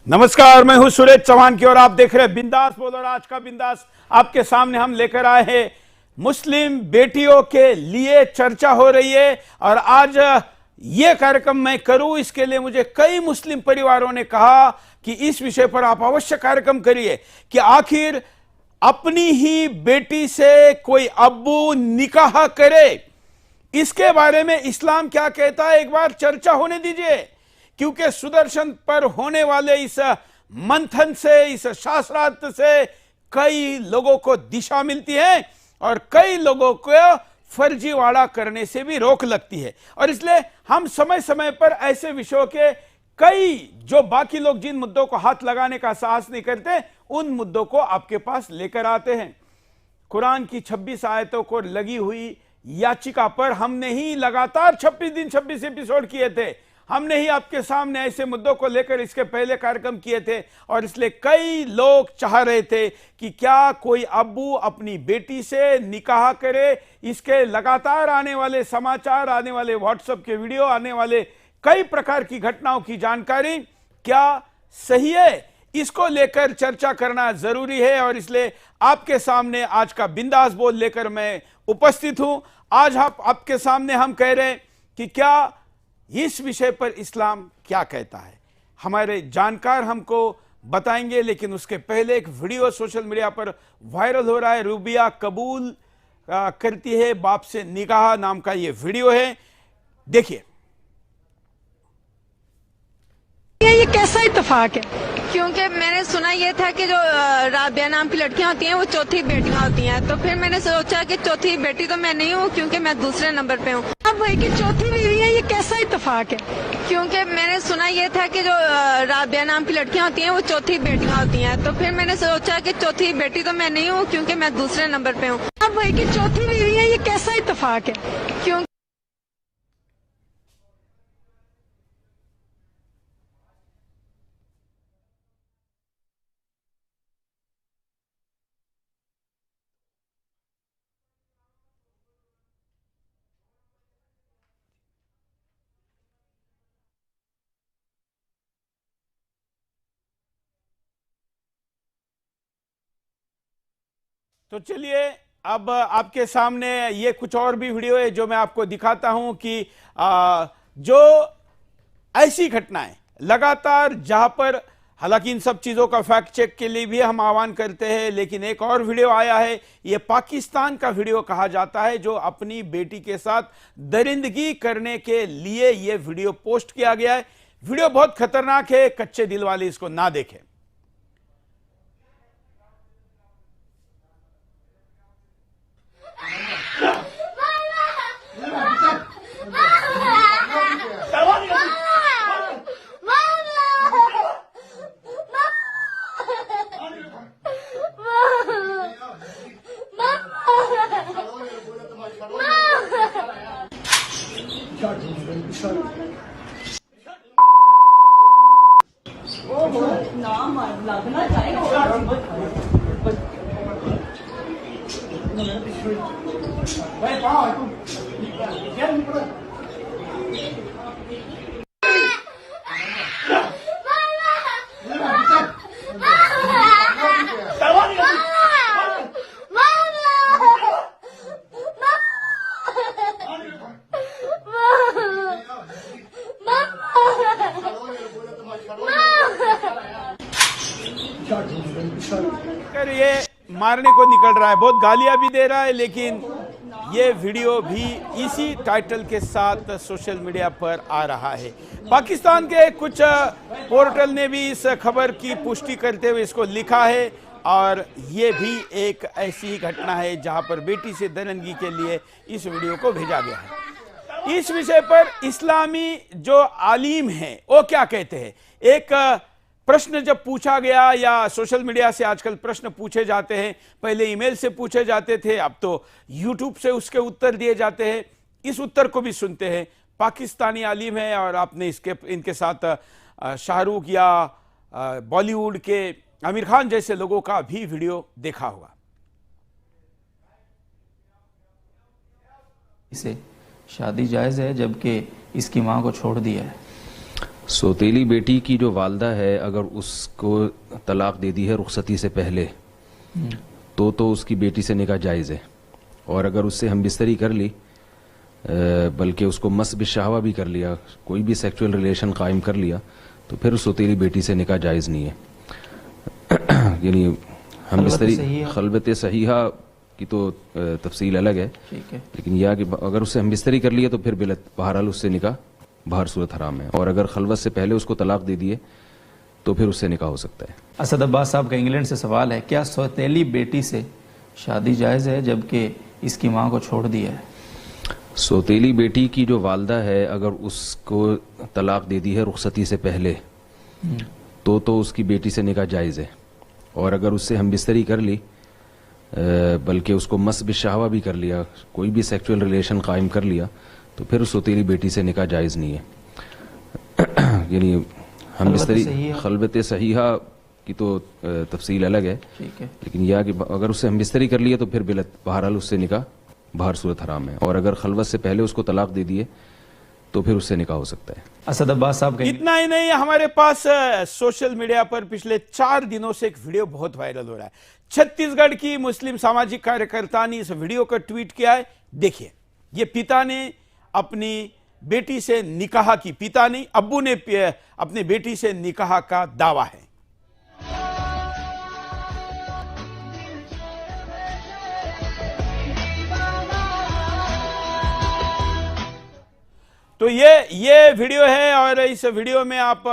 नमस्कार, मैं हूं सुरेश चौहान की और आप देख रहे हैं बिंदास बोल। और आज का बिंदास आपके सामने हम लेकर आए हैं मुस्लिम बेटियों के लिए चर्चा हो रही है। और आज ये कार्यक्रम मैं करूं, इसके लिए मुझे कई मुस्लिम परिवारों ने कहा कि इस विषय पर आप अवश्य कार्यक्रम करिए कि आखिर अपनी ही बेटी से कोई अब्बू निकाह करे, इसके बारे में इस्लाम क्या कहता है, एक बार चर्चा होने दीजिए। क्योंकि सुदर्शन पर होने वाले इस मंथन से, इस शास्त्रार्थ से कई लोगों को दिशा मिलती है और कई लोगों को फर्जीवाड़ा करने से भी रोक लगती है। और इसलिए हम समय समय पर ऐसे विषयों के कई, जो बाकी लोग जिन मुद्दों को हाथ लगाने का साहस नहीं करते, उन मुद्दों को आपके पास लेकर आते हैं। कुरान की 26 आयतों को लगी हुई याचिका पर हमने ही लगातार 26 दिन 26 एपिसोड किए थे। हमने ही आपके सामने ऐसे मुद्दों को लेकर इसके पहले कार्यक्रम किए थे। और इसलिए कई लोग चाह रहे थे कि क्या कोई अब्बू अपनी बेटी से निकाह करे। इसके लगातार आने वाले समाचार, आने वाले व्हाट्सएप के वीडियो, आने वाले कई प्रकार की घटनाओं की जानकारी क्या सही है, इसको लेकर चर्चा करना जरूरी है। और इसलिए आपके सामने आज का बिंदास बोल लेकर मैं उपस्थित हूं। आज आपके सामने हम कह रहे हैं कि क्या इस विषय पर इस्लाम क्या कहता है, हमारे जानकार हमको बताएंगे। लेकिन उसके पहले एक वीडियो सोशल मीडिया पर वायरल हो रहा है। रूबिया कबूल करती है बाप से निकाह नाम का ये वीडियो है, देखिए। ये कैसा इत्तेफाक है? क्योंकि मैंने सुना ये था कि जो राबिया नाम की लड़कियां होती हैं वो चौथी बेटियां होती हैं। तो फिर मैंने सोचा कि चौथी बेटी तो मैं नहीं हूँ, क्योंकि मैं दूसरे नंबर पे हूँ। अब वही की चौथी बीवी है, ये कैसा इत्तेफाक है? क्योंकि मैंने सुना ये था कि जो राबिया नाम की लड़कियां होती हैं वो चौथी बेटियां होती हैं। तो फिर मैंने सोचा कि चौथी बेटी तो मैं नहीं हूँ, क्योंकि मैं दूसरे नंबर पे हूँ। अब वही की चौथी बीवी है, ये कैसा इत्तेफाक है? क्यों तो चलिए, अब आपके सामने ये कुछ और भी वीडियो है जो मैं आपको दिखाता हूं कि जो ऐसी घटनाएं लगातार, जहां पर हालांकि इन सब चीजों का फैक्ट चेक के लिए भी हम आह्वान करते हैं, लेकिन एक और वीडियो आया है, ये पाकिस्तान का वीडियो कहा जाता है, जो अपनी बेटी के साथ दरिंदगी करने के लिए ये वीडियो पोस्ट किया गया है। वीडियो बहुत खतरनाक है, कच्चे दिल वाले इसको ना देखें। ये मारने को निकल रहा है, बहुत गालियां भी दे रहा है, लेकिन ये वीडियो भी इसी टाइटल के साथ सोशल मीडिया पर आ रहा है। पाकिस्तान के कुछ पोर्टल ने भी इस खबर की पुष्टि करते हुए इसको लिखा है। और ये भी एक ऐसी घटना है जहां पर बेटी से दरिंदगी के लिए इस वीडियो को भेजा गया है। इस विषय पर इस्लामी जो आलिम हैं वो क्या कहते हैं। एक प्रश्न जब पूछा गया, या सोशल मीडिया से आजकल प्रश्न पूछे जाते हैं, पहले ईमेल से पूछे जाते थे, अब तो यूट्यूब से उसके उत्तर दिए जाते हैं। इस उत्तर को भी सुनते हैं। पाकिस्तानी आलिम है और आपने इनके साथ शाहरुख या बॉलीवुड के आमिर खान जैसे लोगों का भी वीडियो देखा होगा। इसे शादी जायज़ है, जबकि इसकी मां को छोड़ दिया है। सौतेली बेटी की जो वालदा है, अगर उसको तलाक दे दी है रुखसती से पहले तो उसकी बेटी से निकाह जायज़ है। और अगर उससे हम बिस्तरी कर ली, बल्कि उसको मस बिशाहवा भी कर लिया, कोई भी सेक्सुअल रिलेशन कायम कर लिया, तो फिर उस सौतेली बेटी से निकाह जायज़ नहीं है। यानी हम बिस्तरी खलबत सहीहा की तो तफसील अलग है, ठीक है, लेकिन यह कि अगर उससे हम बिस्तरी कर लिए तो फिर बहरहाल उससे निकाह बाहर सूरत हराम है। और अगर खलवत से पहले उसको तलाक दे दिए तो फिर उससे निकाह हो सकता है। असद अब्बास साहब का इंग्लैंड से सवाल है, क्या सौतेली बेटी से शादी जायज़ है जबकि इसकी माँ को छोड़ दिया है? सौतेली बेटी की जो वालदा है, अगर उसको तलाक दे दी है रुखसती से पहले तो उसकी बेटी से निकाह जायज़ है। और अगर उससे हम बिस्तरी कर ली, बल्कि उसको मस बिशाहवा भी कर लिया, कोई भी सेक्सुअल रिलेशन कायम कर लिया, तो फिर उस सौतेली बेटी से निकाह जायज़ नहीं है। यानी हम बिस्तरी खलबत सहीहा की तो तफसील अलग है, ठीक है, लेकिन यह कि अगर उससे हम बिस्तरी कर लिए तो फिर बहरहाल उससे निकाह बाहर सूरत हराम है। और अगर खलवत से पहले उसको तलाक दे दिए तो फिर उससे निकाह हो सकता है। असद अब्बास साहब का इतना ही नहीं, हमारे पास सोशल मीडिया पर पिछले 4 दिनों से एक वीडियो बहुत वायरल हो रहा है। छत्तीसगढ़ की मुस्लिम सामाजिक कार्यकर्ता ने इस वीडियो को ट्वीट किया है। देखिए, ये पिता ने अपनी बेटी से निकाह की, पिता नहीं अब्बू ने अपनी बेटी से निकाह का दावा है। तो ये वीडियो है और इस वीडियो में आप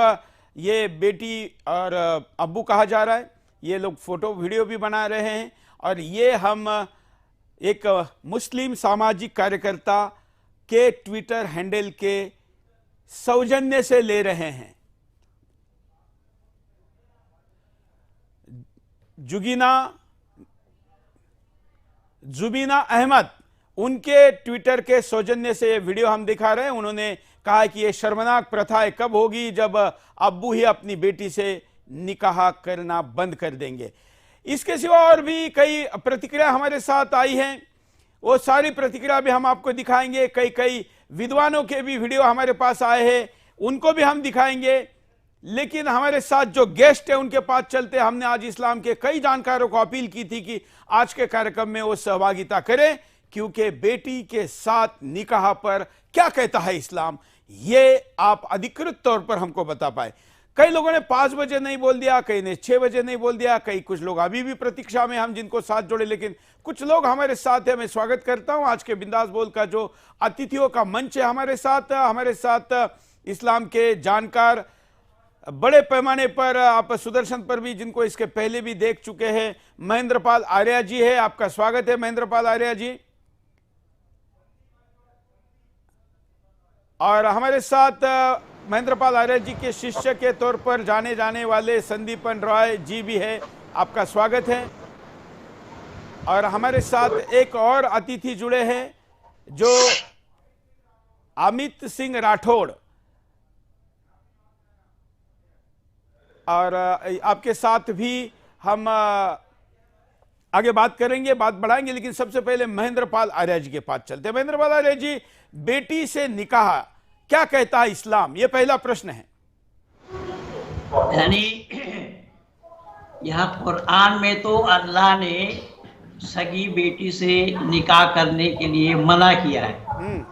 ये बेटी और अब्बू कहा जा रहा है, ये लोग फोटो वीडियो भी बना रहे हैं और ये हम एक मुस्लिम सामाजिक कार्यकर्ता के ट्विटर हैंडल के सौजन्य से ले रहे हैं। जुबीना अहमद, उनके ट्विटर के सौजन्य से ये वीडियो हम दिखा रहे हैं। उन्होंने कहा कि ये शर्मनाक प्रथा कब होगी जब अब्बू ही अपनी बेटी से निकाह करना बंद कर देंगे। इसके सिवा और भी कई प्रतिक्रिया हमारे साथ आई हैं, वो सारी प्रतिक्रिया भी हम आपको दिखाएंगे। कई विद्वानों के भी वीडियो हमारे पास आए हैं, उनको भी हम दिखाएंगे। लेकिन हमारे साथ जो गेस्ट है उनके पास चलते, हमने आज इस्लाम के कई जानकारों को अपील की थी कि आज के कार्यक्रम में वो सहभागिता करें, क्योंकि बेटी के साथ निकाह पर क्या कहता है इस्लाम, ये आप अधिकृत तौर पर हमको बता पाए। कई लोगों ने 5 बजे नहीं बोल दिया, कई ने 6 बजे नहीं बोल दिया, कुछ लोग अभी भी प्रतीक्षा में हम जिनको साथ जोड़े, लेकिन कुछ लोग हमारे साथ है। मैं स्वागत करता हूं आज के बिंदास बोल का जो अतिथियों का मंच है हमारे साथ इस्लाम के जानकार बड़े पैमाने पर, आप सुदर्शन पर भी जिनको इसके पहले भी देख चुके हैं, महेंद्रपाल आर्या जी है। आपका स्वागत है महेंद्रपाल आर्या जी। और हमारे साथ महेंद्रपाल आर्य जी के शिष्य के तौर पर जाने जाने वाले संदीपन रॉय जी भी है, आपका स्वागत है। और हमारे साथ एक और अतिथि जुड़े हैं जो अमित सिंह राठौड़, और आपके साथ भी हम आगे बात करेंगे, बात बढ़ाएंगे। लेकिन सबसे पहले महेंद्रपाल आर्य जी के पास चलते हैं। महेंद्रपाल आर्य जी, बेटी से निकाह क्या कहता है इस्लाम, ये पहला प्रश्न है। यानी यहाँ कुरान में तो अल्लाह ने सगी बेटी से निकाह करने के लिए मना किया है।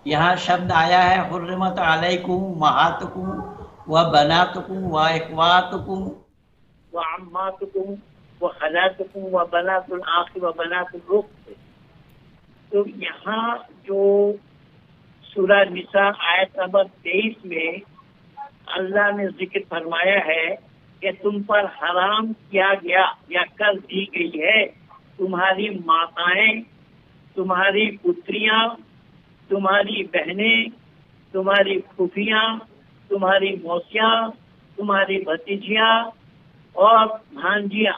यहाँ शब्द आया है हुर्रिमत अलैकुम उम्महातुकुम व बनातुकुम व इख्वातुकुम व अम्मातुकुम व खलातुकुम व बनातुल आखि व बनातुल रुख। तो यहाँ जो सूरह निसा आयत नंबर 23 में अल्लाह ने जिक्र फरमाया है कि तुम पर हराम किया गया या कर दी गई है तुम्हारी माताएं, तुम्हारी पुत्रियां, तुम्हारी बहनें, तुम्हारी फूफियां, तुम्हारी मौसियां, तुम्हारी भतीजियां और भांजियां,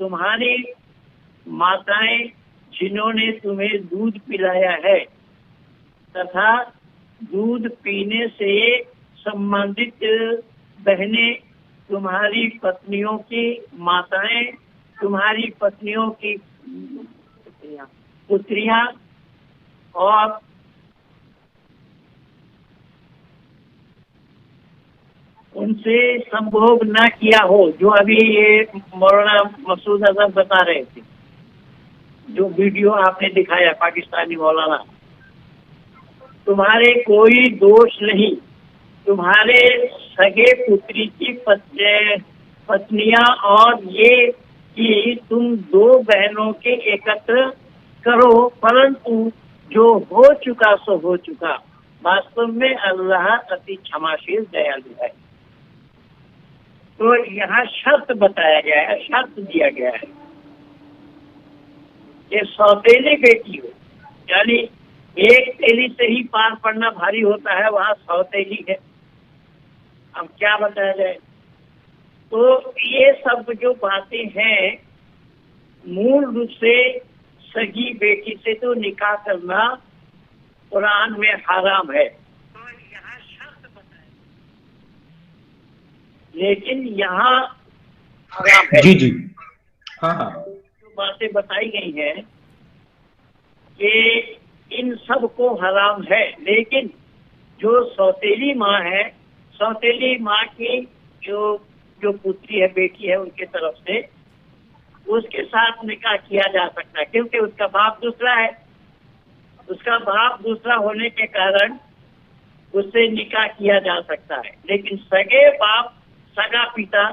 तुम्हारी माताएं जिन्होंने तुम्हें दूध पिलाया है तथा दूध पीने से संबंधित बहनें, तुम्हारी पत्नियों की माताएं, तुम्हारी पत्नियों की पुत्रियां और उनसे संभोग न किया हो, जो अभी ये मौलाना मसूद अजहर बता रहे थे, जो वीडियो आपने दिखाया पाकिस्तानी मौलाना, तुम्हारे कोई दोष नहीं, तुम्हारे सगे पुत्री की पत्नियां और ये कि तुम दो बहनों के एकत्र करो, परंतु जो हो चुका सो हो चुका। वास्तव में अल्लाह अति क्षमाशील दयालु है। तो यहाँ शर्त बताया गया है, शर्त दिया गया है कि सौतेली बेटी हो, यानी एक तेली से ही पार पड़ना भारी होता है, वहाँ सौतेली है। अब क्या बताया जाए? तो ये सब जो बातें हैं, मूल रूप से सगी बेटी से तो निकाह करना कुरान में हराम है। तो यहाँ शर्त बताया, लेकिन यहाँ हराम है। जी जी, हाँ हाँ, जो बातें बताई गई हैं कि इन सब को हराम है, लेकिन जो सौतेली माँ है, सौतेली माँ की जो पुत्री है, बेटी है, उनके तरफ से उसके साथ निकाह किया जा सकता है, क्योंकि उसका बाप दूसरा है। उसका बाप दूसरा होने के कारण उससे निकाह किया जा सकता है, लेकिन सगे बाप, सगा पिता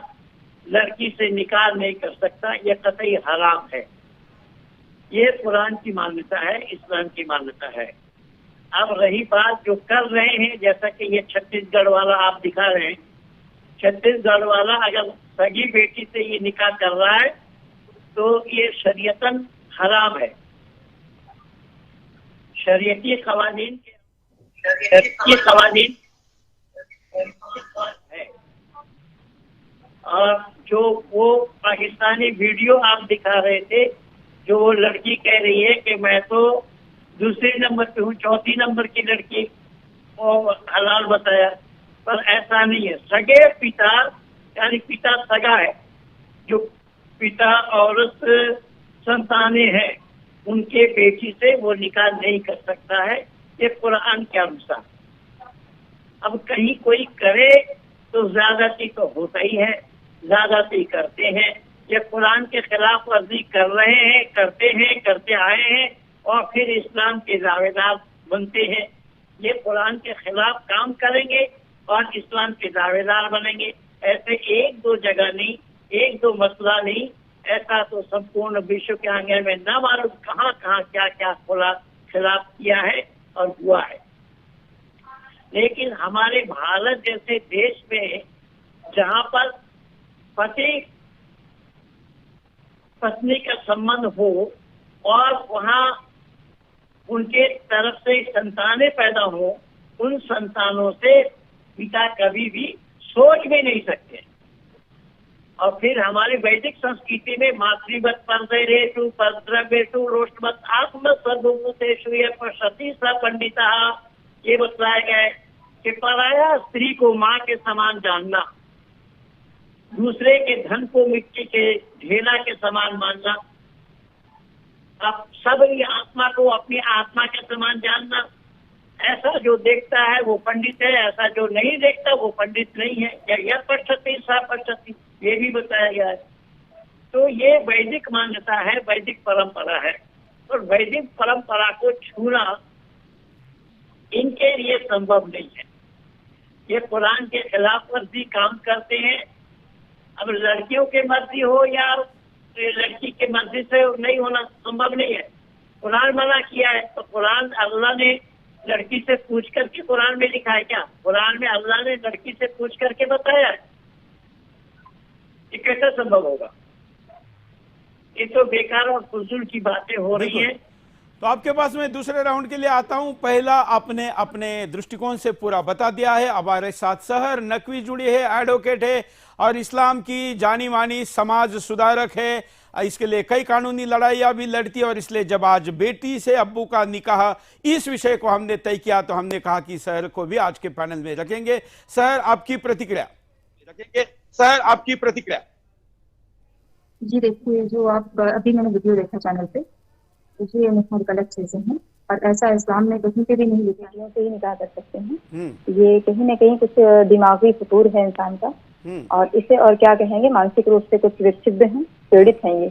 लड़की से निकाह नहीं कर सकता। यह कतई हराम है। ये कुरान की मान्यता है, इस्लाम की मान्यता है। अब रही बात जो कर रहे हैं, जैसा कि ये छत्तीसगढ़ वाला आप दिखा रहे हैं, छत्तीसगढ़ वाला अगर सगी बेटी से ये निकाह कर रहा है तो ये शरीयतन हराम है। शरीयती कवानीन है। और जो वो पाकिस्तानी वीडियो आप दिखा रहे थे, जो वो लड़की कह रही है कि मैं तो दूसरे नंबर पे हूँ, चौथी नंबर की लड़की को हलाल बताया, पर ऐसा नहीं है। सगे पिता, यानी पिता सगा है, जो पिता औरत संतानें हैं, उनके बेटी से वो निकाह नहीं कर सकता है, ये कुरान के अनुसार। अब कहीं कोई करे तो ज्यादती तो होता ही है, ज्यादती करते हैं। ये कुरान के खिलाफ वर्जी कर रहे हैं, करते आए हैं, और फिर इस्लाम के दावेदार बनते हैं। ये कुरान के खिलाफ काम करेंगे और इस्लाम के दावेदार बनेंगे। ऐसे एक दो जगह नहीं, एक दो मसला नहीं, ऐसा तो संपूर्ण विश्व के आगे में न मालूम कहाँ कहाँ क्या क्या खिलाफ किया है और हुआ है। लेकिन हमारे भारत जैसे देश में, जहाँ पर पति पत्नी का संबंध हो और वहाँ उनके तरफ से संतानें पैदा हो, उन संतानों से पिता कभी भी सोच भी नहीं सकते। और फिर हमारी वैदिक संस्कृति में मातृवत परदेरेषु परद्रव्येषु रोष्टवत आत्म सर्वभूतेषु सती स पंडिता, ये बताया गया है कि पराया स्त्री को माँ के समान जानना, दूसरे के धन को मिट्टी के ढेला के समान मानना, अब सब आत्मा को अपनी आत्मा के समान जानना। ऐसा जो देखता है वो पंडित है, ऐसा जो नहीं देखता वो पंडित नहीं है। यह पश्यति सा पश्यति, ये भी बताया गया है। तो ये वैदिक मान्यता है, वैदिक परंपरा है, और वैदिक परंपरा को छूना इनके लिए संभव नहीं है। ये कुरान के खिलाफ वर्जी काम करते हैं। अब लड़कियों के मर्जी हो या लड़की के मर्जी से नहीं होना संभव नहीं है। कुरान मना किया है, तो कुरान अल्लाह ने लड़की से पूछ करके कुरान में लिखा है क्या? कुरान में अल्लाह ने लड़की से पूछ करके बताया है? ये कैसे संभव होगा? ये तो बेकार और फजूल की बातें हो रही हैं। तो आपके पास मैं दूसरे राउंड के लिए आता हूं। पहला आपने अपने दृष्टिकोण से पूरा बता दिया है। हमारे साथ सहर नकवी जुड़ी है, एडवोकेट है और इस्लाम की जानी मानी समाज सुधारक है। इसके लिए कई कानूनी लड़ाइयां भी लड़ती है, और इसलिए जब आज बेटी से अब्बू का निकाह, इस विषय को हमने तय किया, तो हमने कहा कि सहर को भी आज के पैनल में रखेंगे। सहर, आपकी प्रतिक्रिया रखेंगे। सहर, आपकी प्रतिक्रिया। जी देखिए, जो आप अभी मैंने वीडियो देखा चैनल पे, ये गलत चीजें हैं। और ऐसा इस्लाम में कहीं पे भी नहीं लिखा है, से ही निकाह कर सकते हैं। हम्म। ये कहीं ना कहीं कुछ दिमागी फतूर है इंसान का, और इसे और क्या कहेंगे, मानसिक रूप से कुछ विक्षिप्त हैं, पीड़ित हैं ये,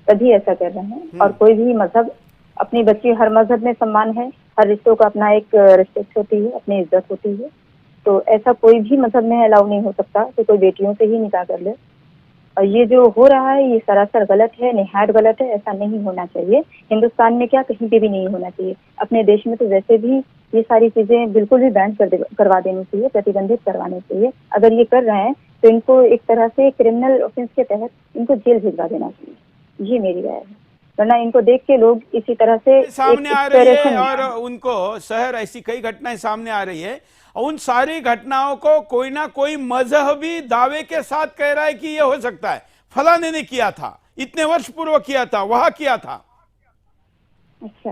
तभी ऐसा कर रहे हैं। और कोई भी मजहब, अपनी बच्ची, हर मजहब में सम्मान है, हर रिश्तों का अपना एक रिस्पेक्ट होती है, अपनी इज्जत होती है। तो ऐसा कोई भी मजहब में अलाउ नहीं हो सकता कि कोई बेटियों से ही निकाह कर ले। और ये जो हो रहा है ये सरासर गलत है, निहायत गलत है, ऐसा नहीं होना चाहिए। हिंदुस्तान में क्या, कहीं पे भी नहीं होना चाहिए। अपने देश में तो वैसे भी ये सारी चीजें बिल्कुल भी बैन करवा देनी चाहिए, प्रतिबंधित करवानी चाहिए। अगर ये कर रहे हैं तो इनको एक तरह से क्रिमिनल ऑफेंस के तहत इनको जेल भिजवा देना चाहिए, ये मेरी राय है। वरना इनको देख के लोग इसी तरह से सामने आ रही है, और उनको शहर ऐसी कई घटनाएं सामने आ रही है, और उन सारी घटनाओं को कोई ना कोई मजहबी दावे के साथ कह रहा है कि ये हो सकता है, फलाने ने किया था, इतने वर्ष पूर्व किया था, वहां किया था। अच्छा,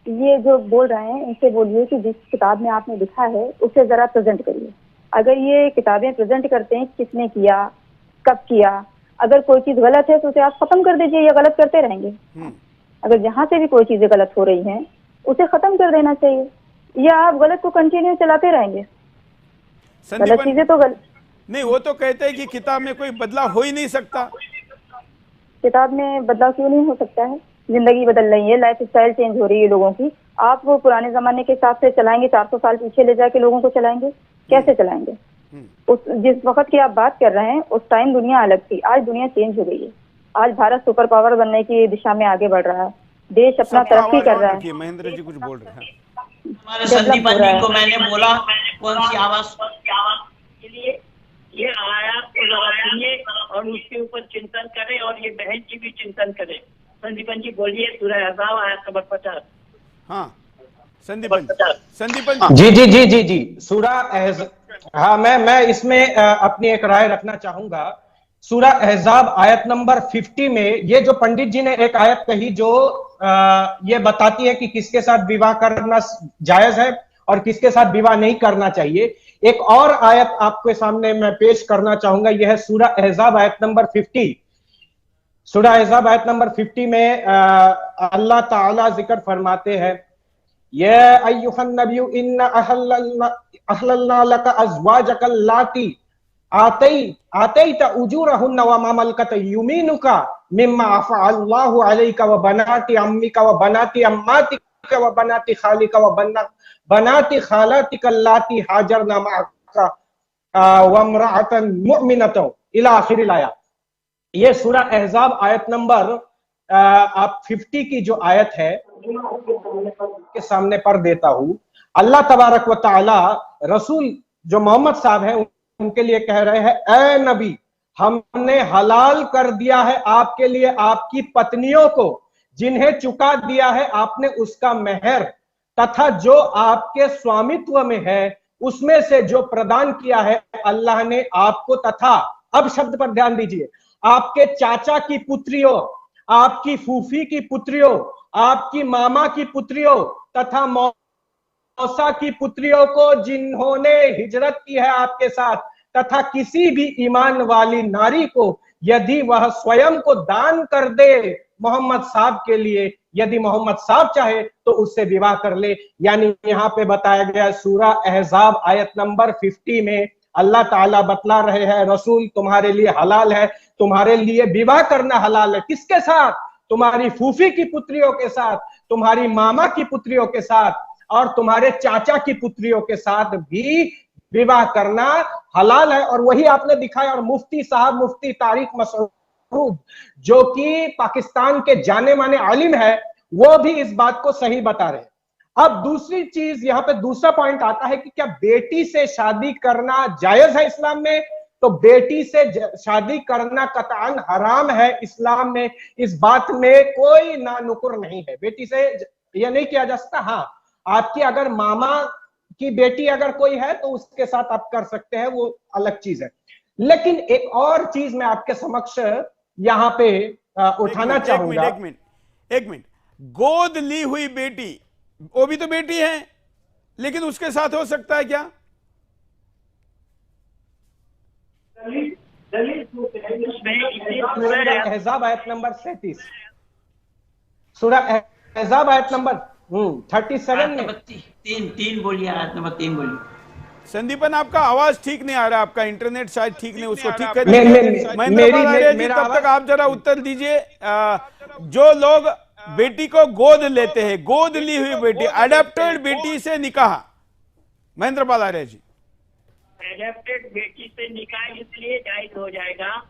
ये जो बोल रहे हैं इनसे बोलिए कि जिस किताब में आपने लिखा है उसे जरा प्रेजेंट करिए। अगर ये किताबें प्रेजेंट करते हैं किसने किया, कब किया, अगर कोई चीज गलत है तो उसे आप खत्म कर दीजिए, या गलत करते रहेंगे। अगर जहां से भी कोई चीजें गलत हो रही हैं उसे खत्म कर देना चाहिए, या आप गलत को कंटिन्यू चलाते रहेंगे। गलत चीजें तो गलत नहीं, वो तो कहते हैं कि किताब में कोई बदलाव हो ही नहीं सकता। किताब में बदलाव क्यों नहीं हो सकता है? जिंदगी बदल रही है, लाइफ स्टाइल चेंज हो रही है लोगों की। आप वो पुराने जमाने के हिसाब से चलाएंगे, 400 साल पीछे ले जाके लोगों को चलाएंगे? कैसे चलाएंगे? उस जिस वक्त की आप बात कर रहे हैं उस टाइम दुनिया अलग थी, आज दुनिया चेंज हो गई है। आज भारत सुपर पावर बनने की दिशा में आगे बढ़ रहा है, देश अपना तरक्की कर रहा है। महेंद्र जी कुछ बोल रहे हैं। हमारे संदीपन जी को मैंने बोला कौन सी आवाज के लिए, ये आयात को जरा सुनिए और उसके ऊपर चिंतन करें, और ये बहन जी भी चिंतन करें। संदीपन जी बोलिए, सूरह अहज़ाब आयत नंबर 50। हाँ संदीपन जी जी जी जी जी सूरह अहज़ाब। हाँ, मैं इसमें अपनी एक राय रखना चाहूंगा। सूरह अहज़ाब आयत नंबर 50 में ये जो पंडित जी ने एक आयत कही जो ये बताती है कि किसके साथ विवाह करना जायज है और किसके साथ विवाह नहीं करना चाहिए, एक और आयत आपके सामने मैं पेश करना चाहूंगा। यह है सूरह अहज़ाब आयत नंबर 50। सूरह अहज़ाब आयत नंबर 50 में अल्लाह ताला जिक्र फरमाते हैं, या अय्युहन नबिय्यु इन्ना अहललना लका अज़वाजक अल्लाती आतैता उजूरहुन्ना व मा मलकत यमीनुका मिम्मा अफ़अल्लाहु अलैका व बनाती अम्मिका व बनाती अम्मातिका व बनाती खालिका व बनाती खालातिका अल्लाती हाजरना मअका व इम्रअतन मुमिनतन इला आखिरिल आया। ये सूरह अहज़ाब आयत नंबर आप 50 की जो आयत है के सामने पढ़ देता हूं। अल्लाह तबारक व तआला रसूल जो मोहम्मद साहब हैं उनके लिए कह रहे हैं, ए नबी, हमने हलाल कर दिया है आपके लिए आपकी पत्नियों को जिन्हें चुका दिया है आपने उसका मेहर, तथा जो आपके स्वामित्व में है उसमें से जो प्रदान किया है अल्लाह ने आपको, तथा अब शब्द पर ध्यान दीजिए, आपके चाचा की पुत्रियों, आपकी फूफी की पुत्रियों, आपकी मामा की पुत्रियों तथा मौसा की पुत्रियों को जिन्होंने हिजरत की है आपके साथ, तथा किसी भी ईमान वाली नारी को यदि वह स्वयं को दान कर दे मोहम्मद साहब के लिए, यदि मोहम्मद साहब चाहे तो उससे विवाह कर ले। यानी यहाँ पे बताया गया सूरह अहज़ाब आयत नंबर 50 में अल्लाह ताला बतला रहे हैं, रसूल तुम्हारे लिए हलाल है, तुम्हारे लिए विवाह करना हलाल है। किसके साथ? तुम्हारी फूफी की पुत्रियों के साथ, तुम्हारी मामा की पुत्रियों के साथ, और तुम्हारे चाचा की पुत्रियों के साथ भी विवाह करना हलाल है। और वही आपने दिखाया। और मुफ्ती साहब, मुफ्ती तारिक मसरूद, जो कि पाकिस्तान के जाने माने आलिम है, वो भी इस बात को सही बता रहे हैं। अब दूसरी चीज यहाँ पे दूसरा पॉइंट आता है कि क्या बेटी से शादी करना जायज है इस्लाम में? तो बेटी से शादी करना कतअन हराम है इस्लाम में, इस बात में कोई ना नुकुर नहीं है। बेटी से यह नहीं किया जा सकता। हाँ, आपकी अगर मामा की बेटी अगर कोई है तो उसके साथ आप कर सकते हैं, वो अलग चीज है। लेकिन एक और चीज मैं आपके समक्ष यहाँ पे उठाना चाहूंगा। एक मिनट, गोद ली हुई बेटी, वो भी तो बेटी है, लेकिन उसके साथ हो सकता है क्या? सूरह अहज़ाब आयत नंबर 37, सूरह अहज़ाब आयत नंबर 37 आयत में। नंबर तीन बोलिए, आयत नंबर 3 बोलिए। संदीपन, आपका आवाज ठीक नहीं आ रहा, आपका इंटरनेट शायद ठीक नहीं, उसको ठीक कर मे- मे- दीजिए। मे- महेंद्रपाल मेरी- आर्य जी, मेरा तब आवाज- तक आप जरा उत्तर दीजिए। जो लोग बेटी को गोद लेते हैं, गोद ली हुई बेटी, अडॉप्टेड बेटी से निकाह, महेंद्रपाल आर्य जी। एडॉप्टेड बेटी से निकाह इसलिए जायज हो जाएगा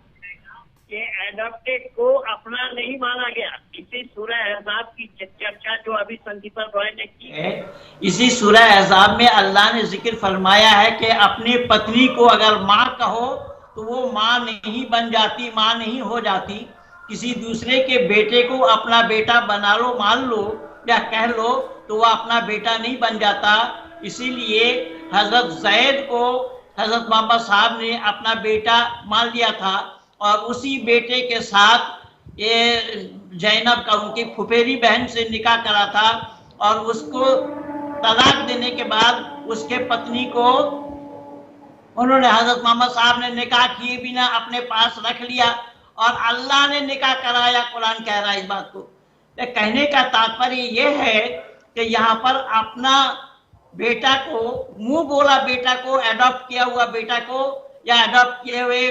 कि एडॉप्टेड को अपना नहीं माना गया। इसी सूरह अहज़ाब की चर्चा जो अभी संदीप रॉय ने की है, इसी सूरह अहज़ाब में अल्लाह ने जिक्र फरमाया है कि अपनी पत्नी को अगर माँ कहो तो वो माँ नहीं बन जाती, माँ नहीं हो जाती। किसी दूसरे के बेटे को अपना बेटा बना लो, मान लो या कह लो, तो वह अपना बेटा नहीं बन जाता। इसीलिए हजरत जैद को हजरत मोहम्मद साहब ने अपना बेटा मान लिया था और उसी बेटे के साथ ये जैनब का, उनकी फुफेरी बहन से निकाह करा था और उसको तलाक देने के बाद उसके पत्नी को उन्होंने हजरत मोहम्मद साहब ने निकाह किए बिना अपने पास रख लिया और अल्लाह ने निकाह कराया। कुरान कह रहा है इस बात को। कहने का तात्पर्य यह है कि यहाँ पर अपना बेटा को, मुंह बोला बेटा को, अडॉप्ट किया हुआ बेटा को या अडॉप्ट किए हुए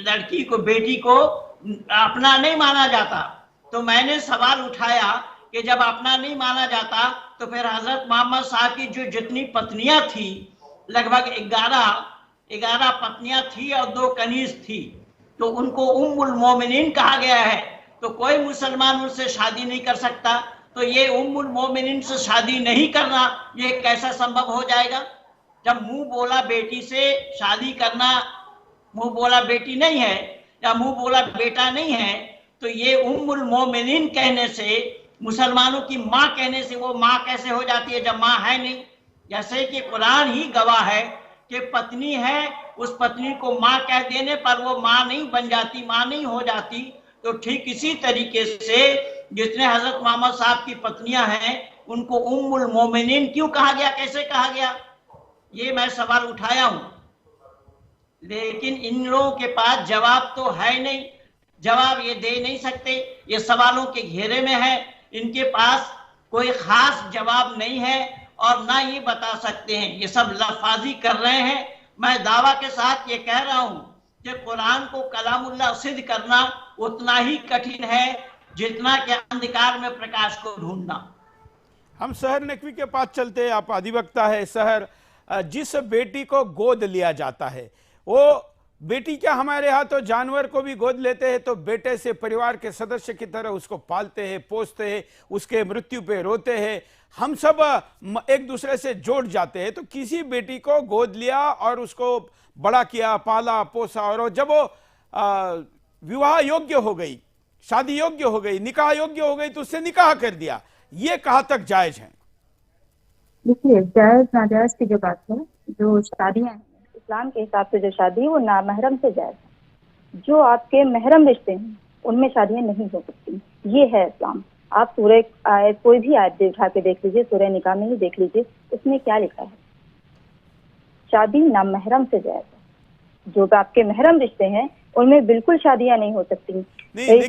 लड़की को, बेटी को अपना नहीं माना जाता। तो मैंने सवाल उठाया कि जब अपना नहीं माना जाता तो फिर हजरत मोहम्मद साहब की जो जितनी पत्नियां थी, लगभग 11 पत्नियां थी और 2 कनीज थी, तो उनको उम्मुल मोमिनीन कहा गया है। तो कोई मुसलमान उनसे शादी नहीं कर सकता। तो ये उम्मुल मोमिनीन से शादी नहीं करना, ये कैसा संभव हो जाएगा? जब मुंह बोला बेटी से शादी करना, मुंह बोला बेटी नहीं है या मुंह बोला बेटा नहीं है, तो ये उम्मुल मोमिनीन कहने से, मुसलमानों की माँ कहने से वो माँ कैसे हो जाती है जब माँ है नहीं? जैसे कि कुरान ही गवाह है कि पत्नी है, उस पत्नी को माँ कह देने पर वो माँ नहीं बन जाती, माँ नहीं हो जाती। तो ठीक इसी तरीके से जितने हजरत मोहम्मद साहब की पत्नियां हैं उनको उम्मुल मोमिनीन क्यों कहा गया, कैसे कहा गया, ये मैं सवाल उठाया हूं। लेकिन इन लोगों के पास जवाब तो है नहीं, जवाब ये दे नहीं सकते, ये सवालों के घेरे में है। इनके पास कोई खास जवाब नहीं है और ना ये बता सकते हैं, ये सब लफाजी कर रहे हैं। मैं दावा के साथ ये कह रहा हूं कि कुरान को कलामुल्लाह सिद्ध करना उतना ही कठिन है जितना कि अंधकार में प्रकाश को ढूंढना। हम सहर नकवी के पास चलते हैं। आप अधिवक्ता है। सहर, जिस बेटी को गोद लिया जाता है, वो बेटी क्या हमारे यहाँ तो जानवर को भी गोद लेते हैं, तो बेटे से परिवार के सदस्य की तरह उसको पालते हैं, पोसते हैं, उसके मृत्यु पे रोते हैं, हम सब एक दूसरे से जोड़ जाते हैं। तो किसी बेटी को गोद लिया और उसको बड़ा किया, पाला, पोसा, और जब वो विवाह योग्य हो गई, शादी योग्य हो गई, निकाह योग्य हो गई, तो उससे निकाह कर दिया, ये कहाँ तक जायज है? देखिए, जायज नाजायज की जो बात है, जो शादियां हैं इस्लाम के हिसाब से, जो शादी वो नामहरम से जायज है। जो आपके महरम रिश्ते हैं उनमें शादियां नहीं हो सकती, ये है इस्लाम। आप सूरह आयत, कोई भी आयत उठा के देख लीजिए, सूरह निकाह में ही देख लीजिए, उसमें क्या लिखा है, शादी नामहरम से जायज है। जो आपके महरम रिश्ते हैं उनमें बिल्कुल शादियां नहीं हो सकती। नहीं,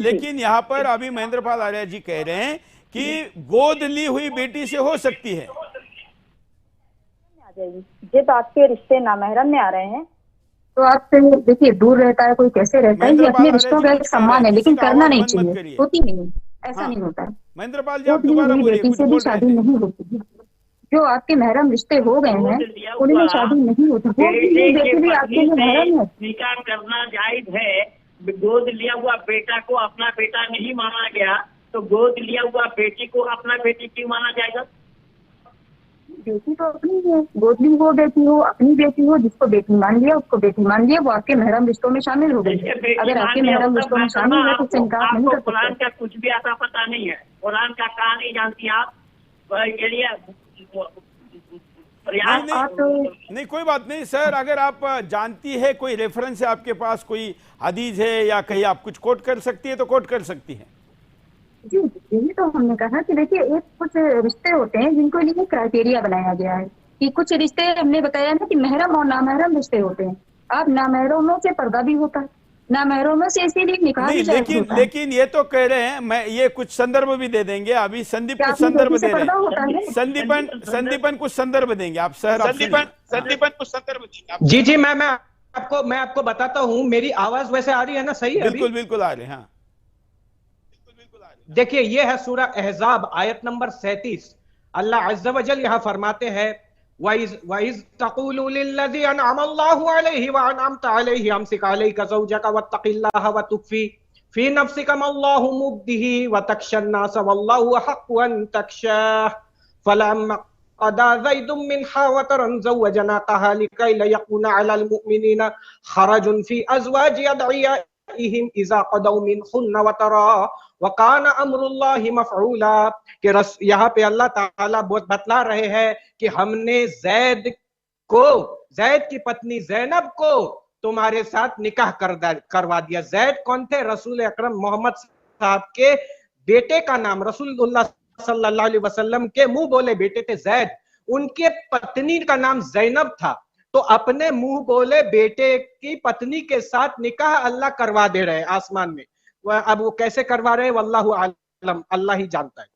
लेकिन यहाँ पर अभी महेंद्रपाल आर्य जी कह रहे हैं कि गोद ली हुई बेटी से हो सकती है। आ जाएगी जब आपके रिश्ते नामहरम में आ रहे हैं तो आपसे देखिए दूर रहता है, कोई कैसे रहता है, ये अपने रिश्तों का एक सम्मान है, लेकिन करना नहीं चाहिए, होती नहीं, ऐसा नहीं होता है। महेंद्रपाल जी, आप दोबारा बोलिए, बेटी से भी शादी नहीं होती है। जो आपके महरम रिश्ते हो गए हैं उनमें शादी नहीं होती, बेटी भी आपके लिए महरम है। निकाह करना जायज है। गोद लिया हुआ बेटा को अपना बेटा नहीं माना गया, तो गोद लिया हुआ बेटी को अपना बेटी क्यों माना जाएगा? बेटी तो अपनी है, गोद ली हो बेटी हो, अपनी बेटी हो, जिसको बेटी मान लिया उसको बेटी मान लिया, वो आपके महरम रिश्तों में शामिल हो गई। अगर आपके महरम रिश्तों में शामिल है तो उससे इनकार नहीं कर सकते। कुरान का कुछ भी आता पता नहीं है, कुरान का कहा नहीं जानती आप, के लिए नहीं, कोई बात नहीं सर। अगर आप जानती है, कोई रेफरेंस है आपके पास, कोई हदीस है या कहीं आप कुछ कोट कर सकती है तो कोट कर सकती है। जी, यही तो हमने कहा कि देखिए, एक कुछ रिश्ते होते हैं जिनको लिए क्राइटेरिया बनाया गया है कि कुछ रिश्ते हमने बताया ना कि महरम और नामहरम रिश्ते होते हैं। आप नामहरमों से पर्दा भी होता है, ना महरों से इसीलिए निकाह नहीं, भी जायज लेकिन होता है। लेकिन ये तो कह रहे हैं, मैं ये कुछ संदर्भ भी दे देंगे, अभी संदीप क्या कुछ आपने संदर्भ बेटी से दे रहे पर्दा हैं। होता है? संदीपन कुछ संदर्भ देंगे आप सर, आप सुनिए। जी मैं आपको बताता हूं। मेरी आवाज वैसे आ रही है ना, सही है? बिल्कुल बिल्कुल आ रहे हैं, हाँ। देखिए, ये है सूरह अहज़ाब आयत नंबर 37। अल्लाह अज़्ज़ व जल यहां फरमाते हैं, वाइज तक़ूलु लिल्लज़ी अनअमल्लाहु अलैहि व अनअमत अलैहि अमसिक अलैका ज़ौजका वत्तक़िल्लाह व तुख़फ़ी फी नफ़्सिका मल्लाहु मुब्दिही व तख़शन नास वल्लाहु अहक़्क़ु अन तख़शाह फलम्मा क़दा ज़ैदुम मिनहा वतरन ज़व्वजनाकाहा लिकै ला यकूना अलल मुमिनीना हरजुन फी अज़वाजि अदइयाइहिम इज़ा क़दौ मिनहुन्ना वतरा वकान अमरुल्लाहि मफ़ऊला। कि यहाँ पे अल्लाह ताला बतला रहे हैं कि हमने जैद की पत्नी ज़ैनब को तुम्हारे साथ निकाह करवा दिया। जैद कौन थे? रसूल अकरम मोहम्मद साहब के बेटे का नाम, रसूलुल्लाह सल्लल्लाहु अलैहि वसल्लम के मुंह बोले बेटे थे जैद। उनके पत्नी का नाम ज़ैनब था। तो अपने मुंह बोले बेटे की पत्नी के साथ निकाह अल्लाह करवा दे रहे हैं आसमान में। अब वो कैसे करवा रहे हैं, वल्लाहु आलम, अल्लाह ही जानता है।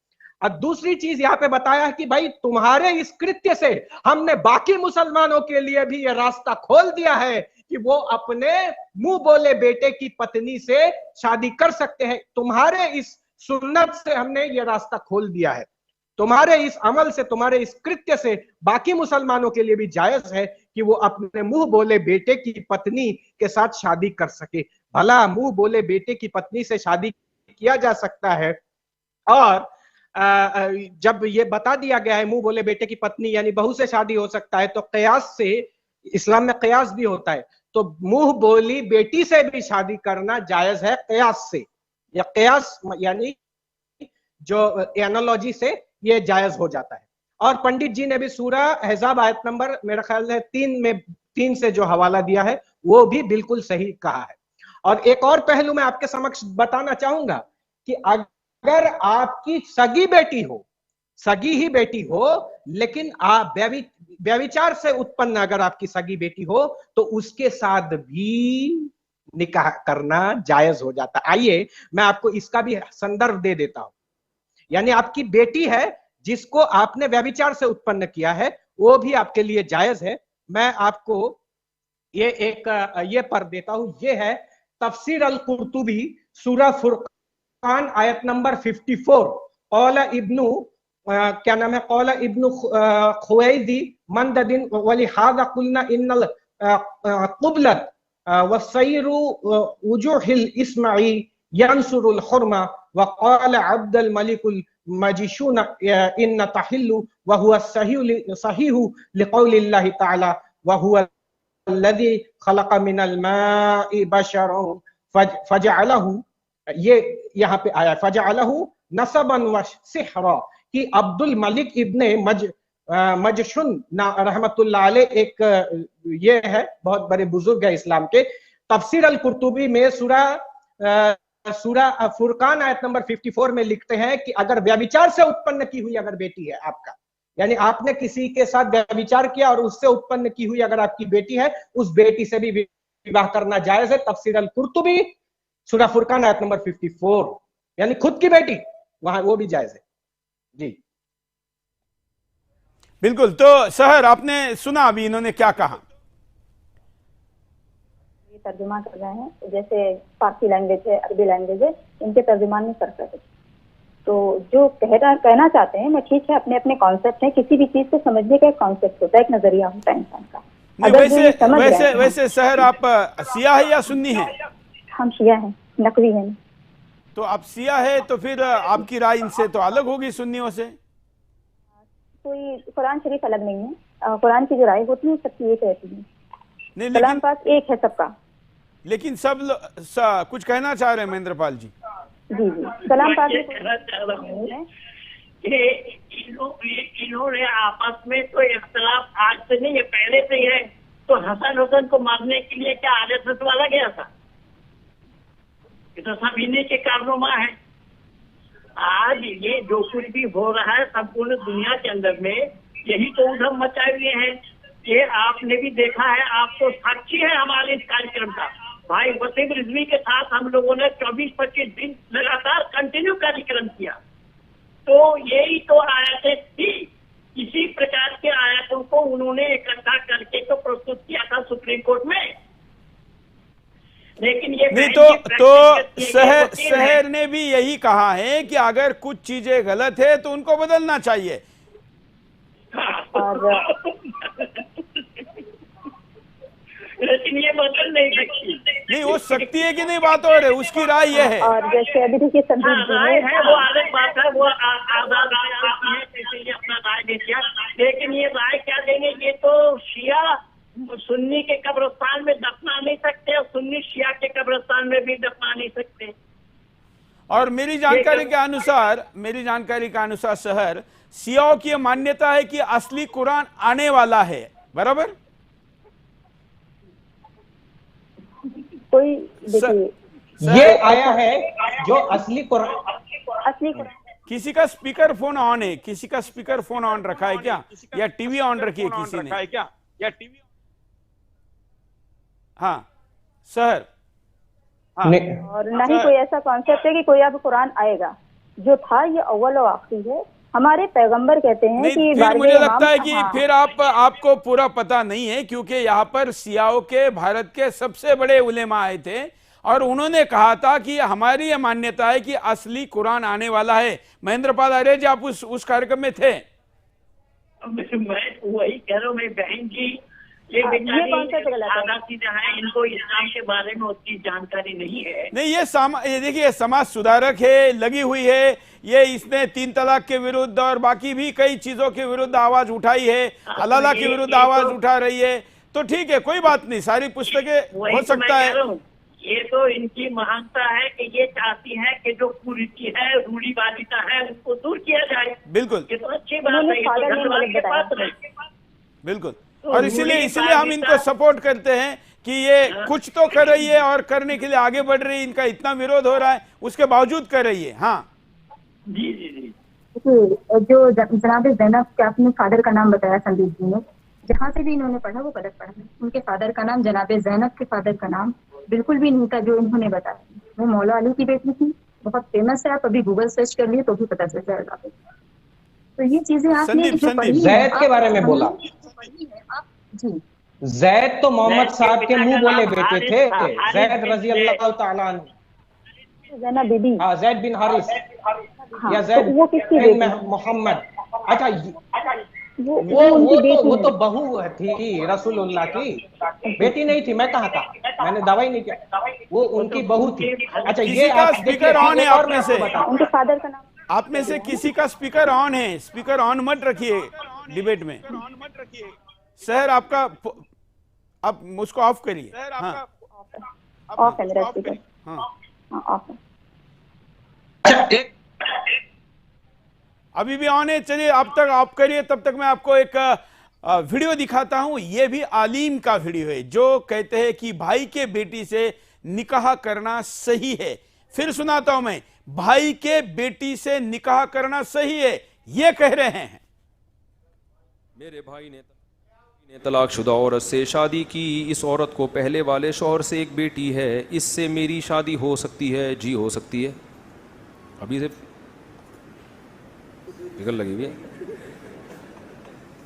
और दूसरी चीज यहाँ पे बताया कि भाई तुम्हारे इस कृत्य से हमने बाकी मुसलमानों के लिए भी ये रास्ता खोल दिया है कि वो अपने मुंह बोले बेटे की पत्नी से शादी कर सकते हैं। तुम्हारे इस सुन्नत से हमने ये रास्ता खोल दिया है। तुम्हारे इस अमल से, तुम्हारे इस कृत्य से बाकी मुसलमानों के लिए भी जायज है कि वो अपने मुंह बोले बेटे की पत्नी के साथ शादी कर सके। भला मुंह बोले बेटे की पत्नी से शादी किया जा सकता है, और जब ये बता दिया गया है मुंह बोले बेटे की पत्नी यानी बहू से शादी हो सकता है, तो कयास से, इस्लाम में कयास भी होता है, तो मुंह बोली बेटी से भी शादी करना जायज है कयास से। या कयास यानी जो एनालॉजी से ये जायज हो जाता है। और पंडित जी ने भी सूरह अहज़ाब आयत नंबर मेरा ख्याल है 3 से जो हवाला दिया है वो भी बिल्कुल सही कहा है। और एक और पहलू मैं आपके समक्ष बताना चाहूंगा कि अगर आपकी सगी ही बेटी हो, लेकिन आप व्यभिचार से उत्पन्न अगर आपकी सगी बेटी हो, तो उसके साथ भी निकाह करना जायज हो जाता है। आइए मैं आपको इसका भी संदर्भ दे देता हूं। यानी आपकी बेटी है जिसको आपने व्यभिचार से उत्पन्न किया है, वो भी आपके लिए जायज है। मैं आपको ये पढ़ देता हूं। ये है तफसीर अल कुर्तुबी सूरह फुरकान आयत नंबर 54। कौला इब्नु क्या नाम है, कौला इब्नु खुवैदी मंददिन वलिहाजा कुलना इन्नल कुबलत वसैरु वजुहिल इस्माई यंसुरुल हुरमा वक़ाल अब्दुल मलिकुल मजिशून इन तहिल्लु वहुवा सहीहु लिक़ौलिल्लाहि तआला वहुवा अल्लज़ी खलक़ मिनल माइ बशरन फजअलहु। ये यहाँ पे आया फजअलहु नसबन व सिहरा कि अब्दुल मलिक इब्ने मजशुन रहमतुल्लाह अलैह एक ये है, बहुत बड़े बुजुर्ग है इस्लाम के। तफसीर अल कुर्तुबी में सूरह फुरकान आयत नंबर 54 में लिखते हैं कि अगर व्यभिचार से उत्पन्न की हुई अगर बेटी है आपका, यानी आपने किसी के साथ व्यभिचार किया और उससे उत्पन्न की हुई अगर आपकी बेटी है, उस बेटी से भी विवाह करना जायज है। तफसीर अल कुर्तुबी सूरह फुरकान आयत नंबर 54, यानी खुद की बेटी, वहां वो भी जायज है। जी बिल्कुल। तो सहर आपने सुना अभी इन्होंने क्या कहा? तर्जुमा कर रहे हैं, जैसे फारसी लैंग्वेज है, अरबी लैंग्वेज है, इनके तर्जुमान नहीं कर सकते। तो जो कहना चाहते हैं, मैं ठीक है, अपने अपने कॉन्सेप्ट है, किसी भी चीज को समझने का एक कॉन्सेप्ट होता है, एक नजरिया होता है इंसान का। वैसे सहर आप शिया है या सुन्नी है? हम शिया हैं, नकवी हैं। तो आप शिया है तो फिर आपकी राय इनसे तो अलग होगी, सुन्नियों से। कोई कुरान शरीफ अलग नहीं है, कुरान की जो राय होती है सबकी एक रहती है, नहीं, कलाम पाक एक है सबका। लेकिन सब कुछ कहना चाह रहे हैं महेंद्रपाल जी। जी कलाम पाक इन्होंने आपस में तो इख्तलाफ आज से नहीं, ये पहले से ही है। तो हसन को मारने के लिए क्या आरएसएस वाला गया था? ये तो सब इन्हीं के कारनामा है। आज ये जो कुछ भी हो रहा है संपूर्ण दुनिया के अंदर में, यही तो उधम मचाए हुए हैं। ये आपने भी देखा है, आप तो साक्षी है हमारे इस कार्यक्रम का। भाई वसीम रिजवी के साथ हम लोगों ने 24-25 दिन लगातार कंटिन्यू कार्यक्रम किया। तो यही तो आयतें थी, इसी प्रकार के आयतों को उन्होंने इकट्ठा करके तो प्रस्तुत किया था सुप्रीम कोर्ट में। लेकिन ये नहीं तो शहर ने भी यही कहा है कि अगर कुछ चीजें गलत है तो उनको बदलना चाहिए। लेकिन ये बदल नहीं सकती। नहीं हो सकती है कि नहीं, बात हो रही है, उसकी राय ये है। और जैसे अभी देखिए संदीप जी राय ने है वो अलग बात है, वो आजाद है, इसीलिए अपना राय दे दिया। लेकिन ये राय क्या देंगे, ये तो शिया सुन्नी के कब्रिस्तान में दफना नहीं सकते और सुन्नी शिया के कब्रिस्तान में भी दफना नहीं सकते। और मेरी जानकारी के अनुसार शहर शियाओं की मान्यता है कि असली कुरान आने वाला है, बराबर? कोई देखिए ये आया है जो असली कुरान। किसी का स्पीकर फोन ऑन है, किसी का स्पीकर फोन ऑन रखा है क्या, या टीवी ऑन रखी है किसी ने? हाँ सर। और ना ही कोई ऐसा कॉन्सेप्ट है कि कोई अब कुरान आएगा। जो था ये अव्वल और आखिरी है। हमारे पैगंबर कहते हैं कि फिर मुझे लगता है कि फिर आपको पूरा पता नहीं है, क्योंकि यहाँ पर सियाओं के भारत के सबसे बड़े उलेमा आए थे और उन्होंने कहा था कि हमारी यह मान्यता है कि असली कुरान आने वाला है। महेंद्र पाल आर्य जी, आप उस कार्यक्रम में थे? मैं वही कह रहा हूँ, मेरी बहन जी ये सादा सीधा है, इनको इस्लाम के बारे में उतनी जानकारी नहीं है। नहीं, ये देखिए समाज सुधारक है, लगी हुई है, ये इसने 3 तलाक के विरुद्ध और बाकी भी कई चीजों के विरुद्ध आवाज उठाई है, हलाला के विरुद्ध आवाज उठा रही है। तो ठीक है, कोई बात नहीं, सारी पुस्तकें हो सकता है। ये तो इनकी महानता है कि ये चाहती है कि जो कुरीति है, रूढ़िवादिता है, उसको दूर किया जाए। बिल्कुल, ये तो अच्छी बात है, ये तो धन्यवाद के पात्र है। बिल्कुल, और इसीलिए हम इनको सपोर्ट करते हैं कि ये कुछ तो कर रही है और करने के लिए आगे बढ़ रही है। इनका इतना विरोध हो रहा है, उसके बावजूद कर रही है। हाँ जी जी जी। जो जनाब ज़ैनब के अपने फादर का नाम बताया संदीप जी ने, जहाँ से भी इन्होंने पढ़ा वो गलत पढ़ा। उनके फादर का नाम जनाब ज़ैनब के फादर का नाम बिल्कुल भी नहीं था जो इन्होंने बताया। वो मौला अली की बेटी थी, बहुत फेमस है। आप अभी गूगल सर्च कर लिए तो भी पता चल जाएगा। तो ये चीजें आपने जो पढ़ी है, जैद के बारे में बोला। जी, जैद तो मोहम्मद साहब के मुंह बोले बेटे थे, जैद रजी अल्लाह ताला अन्हु। ज़ैनब बीबी, हाँ, जैद बिन हारिस या तो जैद वो किसकी बेटी? मोहम्मद। अच्छा, वो तो बहू थी रसूलुल्लाह की, बेटी नहीं थी। मैं कहा था, मैंने दावा ही नहीं किया, वो उनकी बहू थी। अच्छा, ये स्पीकर ऑन है आप में से? उनके फादर का नाम आप में से किसी का स्पीकर ऑन है? स्पीकर ऑन मत रखिए डिबेट में। सर आपका, आप उसको ऑफ करिए। हाँ, ऑफ है मेरा स्पीकर। हाँ ऑफ है। अभी भी ऑन है, चलिए अब तक ऑफ करिए, तब तक मैं आपको एक वीडियो दिखाता हूं। ये भी आलिम का वीडियो है जो कहते हैं कि भाई के बेटी से निकाह करना सही है। फिर सुनाता हूं मैं, भाई के बेटी से निकाह करना सही है, ये कह रहे हैं। मेरे भाई ने तलाकशुदा औरत से शादी की, इस औरत को पहले वाले शौहर से एक बेटी है, इससे मेरी शादी हो सकती है? जी हो सकती है। अभी से फिक्र लगी हुई है,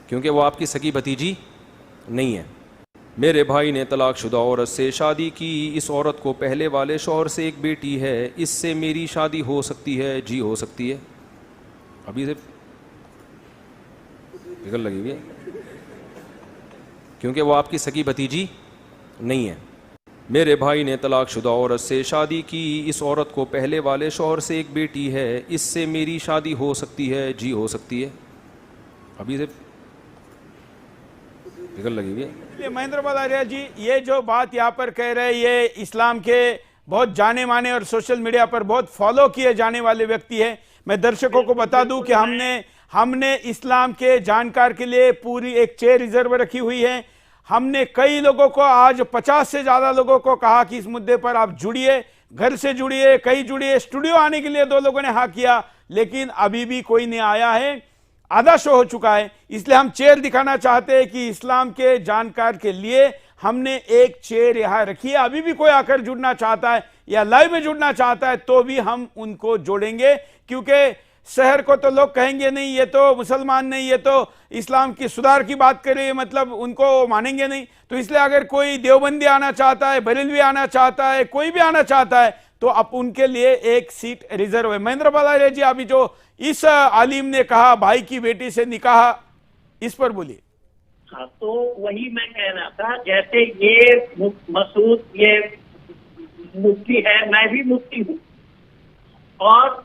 क्योंकि वो आपकी सगी भतीजी नहीं है। मेरे भाई ने तलाकशुदा औरत से शादी की, इस औरत को पहले वाले शौहर से एक बेटी है, इससे मेरी शादी हो सकती है? जी हो सकती है। अभी से फिक्र लगी हुई है, क्योंकि वो आपकी सगी भतीजी नहीं है। मेरे भाई ने तलाकशुदा औरत से शादी की, इस औरत को पहले वाले शौहर से एक बेटी है, इससे मेरी शादी हो सकती है? जी हो सकती है। अभी से फिक्र लगी हुई है। महेंद्र पाल आर्य जी, ये जो बात यहाँ पर कह रहे हैं, ये इस्लाम के बहुत जाने माने और सोशल मीडिया पर बहुत फॉलो किए जाने वाले व्यक्ति है। मैं दर्शकों को बता दूं कि हमने इस्लाम के जानकार के लिए पूरी एक चेयर रिजर्व रखी हुई है। हमने कई लोगों को, आज 50 से ज्यादा लोगों को कहा कि इस मुद्दे पर आप जुड़िए, घर से जुड़िए, कई जुड़िए। स्टूडियो आने के लिए 2 लोगों ने हाँ किया, लेकिन अभी भी कोई नहीं आया है। आधा शो हो चुका है, इसलिए हम चेयर दिखाना चाहते हैं कि इस्लाम के जानकार के लिए हमने एक चेयर यहाँ रखी है, अभी भी कोई आकर जुड़ना चाहता है या लाइव में जुड़ना चाहता है तो भी हम उनको जोड़ेंगे, क्योंकि शहर को तो लोग कहेंगे नहीं ये तो मुसलमान नहीं, ये तो इस्लाम की सुधार की बात करे, मतलब उनको मानेंगे नहीं। तो इसलिए अगर कोई देवबंदी आना चाहता है, बरेलवी आना चाहता है, कोई भी आना चाहता है तो अब उनके लिए एक सीट रिजर्व है। महेंद्र बालारे जी, अभी जो इस आलिम ने कहा भाई की बेटी से निकाह, इस पर बोलिए। हाँ, तो वही मैं कह रहा था, जैसे ये मसूद ये मुफ्ती है, मैं भी मुफ्ती हूँ, और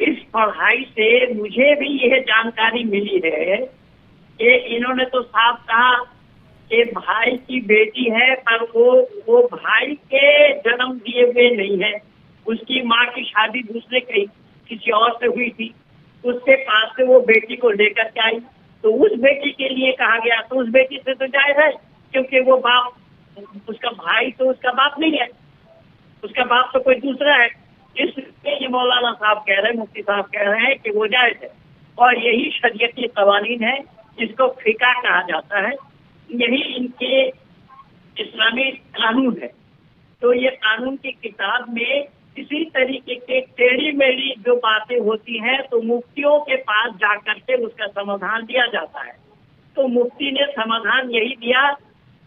इस पढ़ाई से मुझे भी यह जानकारी मिली है कि इन्होंने तो साफ कहा कि भाई की बेटी है, पर वो भाई के जन्म दिए हुए नहीं है। उसकी माँ की शादी दूसरे किसी और से हुई थी, उसके पास से वो बेटी को लेकर के आई, तो उस बेटी के लिए कहा गया, तो उस बेटी से तो जायज है, क्योंकि वो बाप, उसका भाई तो उसका बाप नहीं है, उसका बाप तो कोई दूसरा है। इसलिए ये मौलाना साहब कह रहे हैं, मुफ्ती साहब कह रहे हैं कि वो जायज है, और यही शरीयती कवानीन है, जिसको फिका कहा जाता है, यही इनके इस्लामी कानून है। तो ये कानून की किताब में इसी तरीके के टेढ़ी मेढ़ी जो बातें होती हैं तो मुफ्तियों के पास जाकर के उसका समाधान दिया जाता है। तो मुफ्ती ने समाधान यही दिया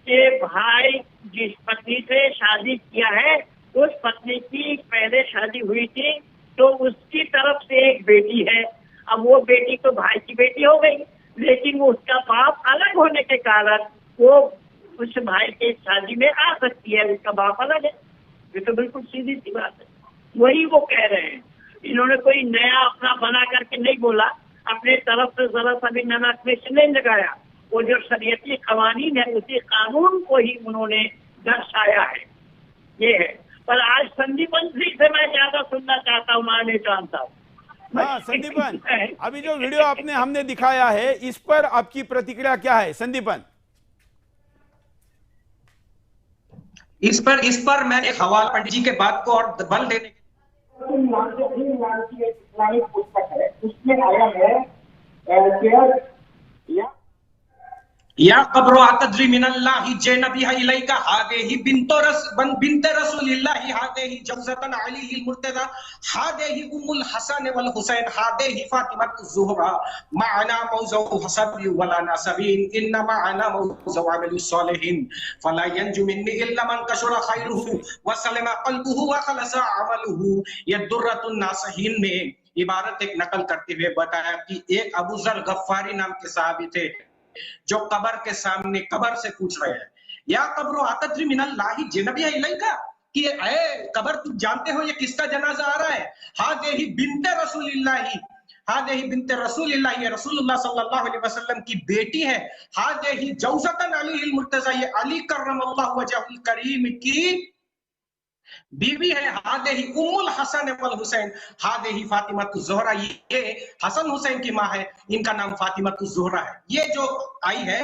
कि भाई जिस पत्नी से शादी किया है, उस पत्नी की पहले शादी हुई थी, तो उसकी तरफ से एक बेटी है। अब वो बेटी तो भाई की बेटी हो गई, लेकिन वो उसका बाप अलग होने के कारण वो उस भाई के शादी में आ सकती है, उसका बाप अलग है। ये तो बिल्कुल सीधी सी बात है, वही वो कह रहे हैं। इन्होंने कोई नया अपना बना करके नहीं बोला, अपने तरफ से जरा सा भी नया क्वेश्चन नहीं लगाया। वो जो शरीयती कवानीन है उसी कानून को ही उन्होंने दर्शाया है, ये है। पर आज संदीपन सिंह से मैं ज्यादा सुनना चाहता हूँ, माने चांद साहब। हाँ संदीपन, अभी जो वीडियो आपने हमने दिखाया है इस पर आपकी प्रतिक्रिया क्या है संदीपन? इस पर मैं एक हवाला पंडित जी के बात को और बल देने की इस्लामिक पुस्तक है, उसमें आया है या कब्रो आतद्री मिनल्लाहि जैनबिहा इलैका हादेही बिन्त रसूलिल्लाहि हादेही जौजतन अलीहिल मुर्तजा हादेही उम्मुल हसन वल हुसैन हादेही फातिमतु ज़ुहरा माअना मौज़उ हसबी वला नसबीन इन्ना माअना मौज़उ अमलिस सालिहीन फला यंजु मिन्नी इल्ला मन कशरा खैरुहु व सलमा क़ल्बुहु व खलसा अमलुहु। ये दुर्रतुन नासहीन में इबारत एक नकल करते हुए बताया कि एक अबू ज़र गफ्फारी नाम के सहाबी थे जो कब्र के सामने कब्र से पूछ रहे हैं, या कब्रो आतद्री मिनल्लाहि जैनबिहा इलैका, कि ऐ कब्र तुम जानते हो ये किसका जनाजा आ रहा है? हादेही बिन्त रसूलिल्लाहि, हादेही बिन्त रसूलिल्लाहि, ये रसूलुल्लाह सल्लल्लाहु अलैहि वसल्लम की बेटी है। हादेही जौजतन अलीहिल मुर्तजा, ये अली कर्रमल्लाहु वजहुल करीम की बीवी है। हादेही उम्मुल हसन वल हुसैन हादेही फातिमतु ज़ुहरा, ये हसन हुसैन की माँ है, इनका नाम फातिमतु ज़ुहरा है। ये जो आई है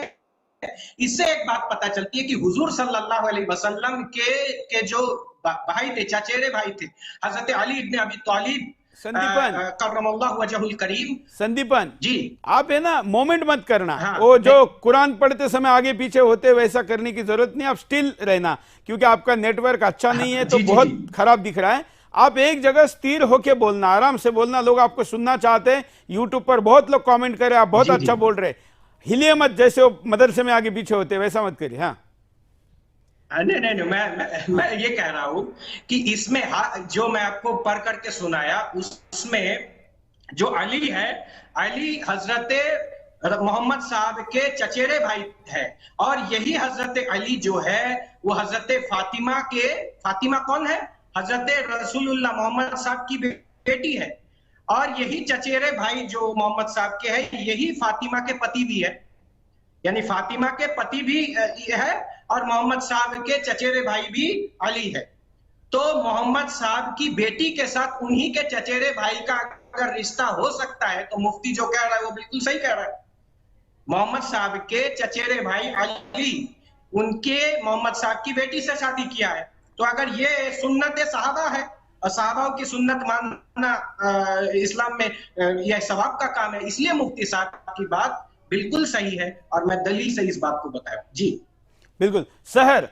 इससे एक बात पता चलती है कि हुजूर सल्लल्लाहु अलैहि वसल्लम के जो भाई थे, चचेरे भाई थे, हजरत अली इब्न अबी तालिब कर्रमल्लाहु वजहुल करीम। संदीपन जी, आप है ना मोमेंट मत करना, हाँ, वो जो कुरान पढ़ते समय आगे पीछे होते वैसा करने की जरूरत नहीं, आप स्टिल रहना, क्योंकि आपका नेटवर्क अच्छा नहीं है तो बहुत खराब दिख रहा है। आप एक जगह स्थिर होके बोलना, आराम से बोलना, लोग आपको सुनना चाहते हैं। यूट्यूब पर बहुत लोग कमेंट करे आप बहुत अच्छा बोल रहे, हिलिए मत, जैसे वो मदरसे में आगे पीछे होते वैसा मत करिए। हाँ नहीं, मैं ये कह रहा हूं कि इसमें जो मैं आपको पढ़ करके सुनाया उसमें जो अली है, अली हजरत मोहम्मद साहब के चचेरे भाई है, और यही हजरत अली जो है वो हजरत फातिमा कौन है? हजरत रसूलुल्लाह मोहम्मद साहब की बेटी है, और यही चचेरे भाई जो मोहम्मद साहब के हैं यही फातिमा के पति भी है, यानी फातिमा के पति भी है और मोहम्मद साहब के चचेरे भाई भी अली है। तो मोहम्मद साहब की बेटी के साथ उन्हीं के चचेरे भाई का अगर रिश्ता हो सकता है तो मुफ्ती जो कह रहा है वो बिल्कुल सही कह रहा है। मोहम्मद साहब के चचेरे भाई अली उनके मोहम्मद साहब की बेटी से शादी किया है, तो अगर ये सुन्नत सहाबा है और सहाबाओं की सुन्नत मानना इस्लाम में यह सवाब का काम है, इसलिए मुफ्ती साहब की बात बिल्कुल सही है और मैं दलील से इस बात को बताया। जी बिल्कुल। सहर,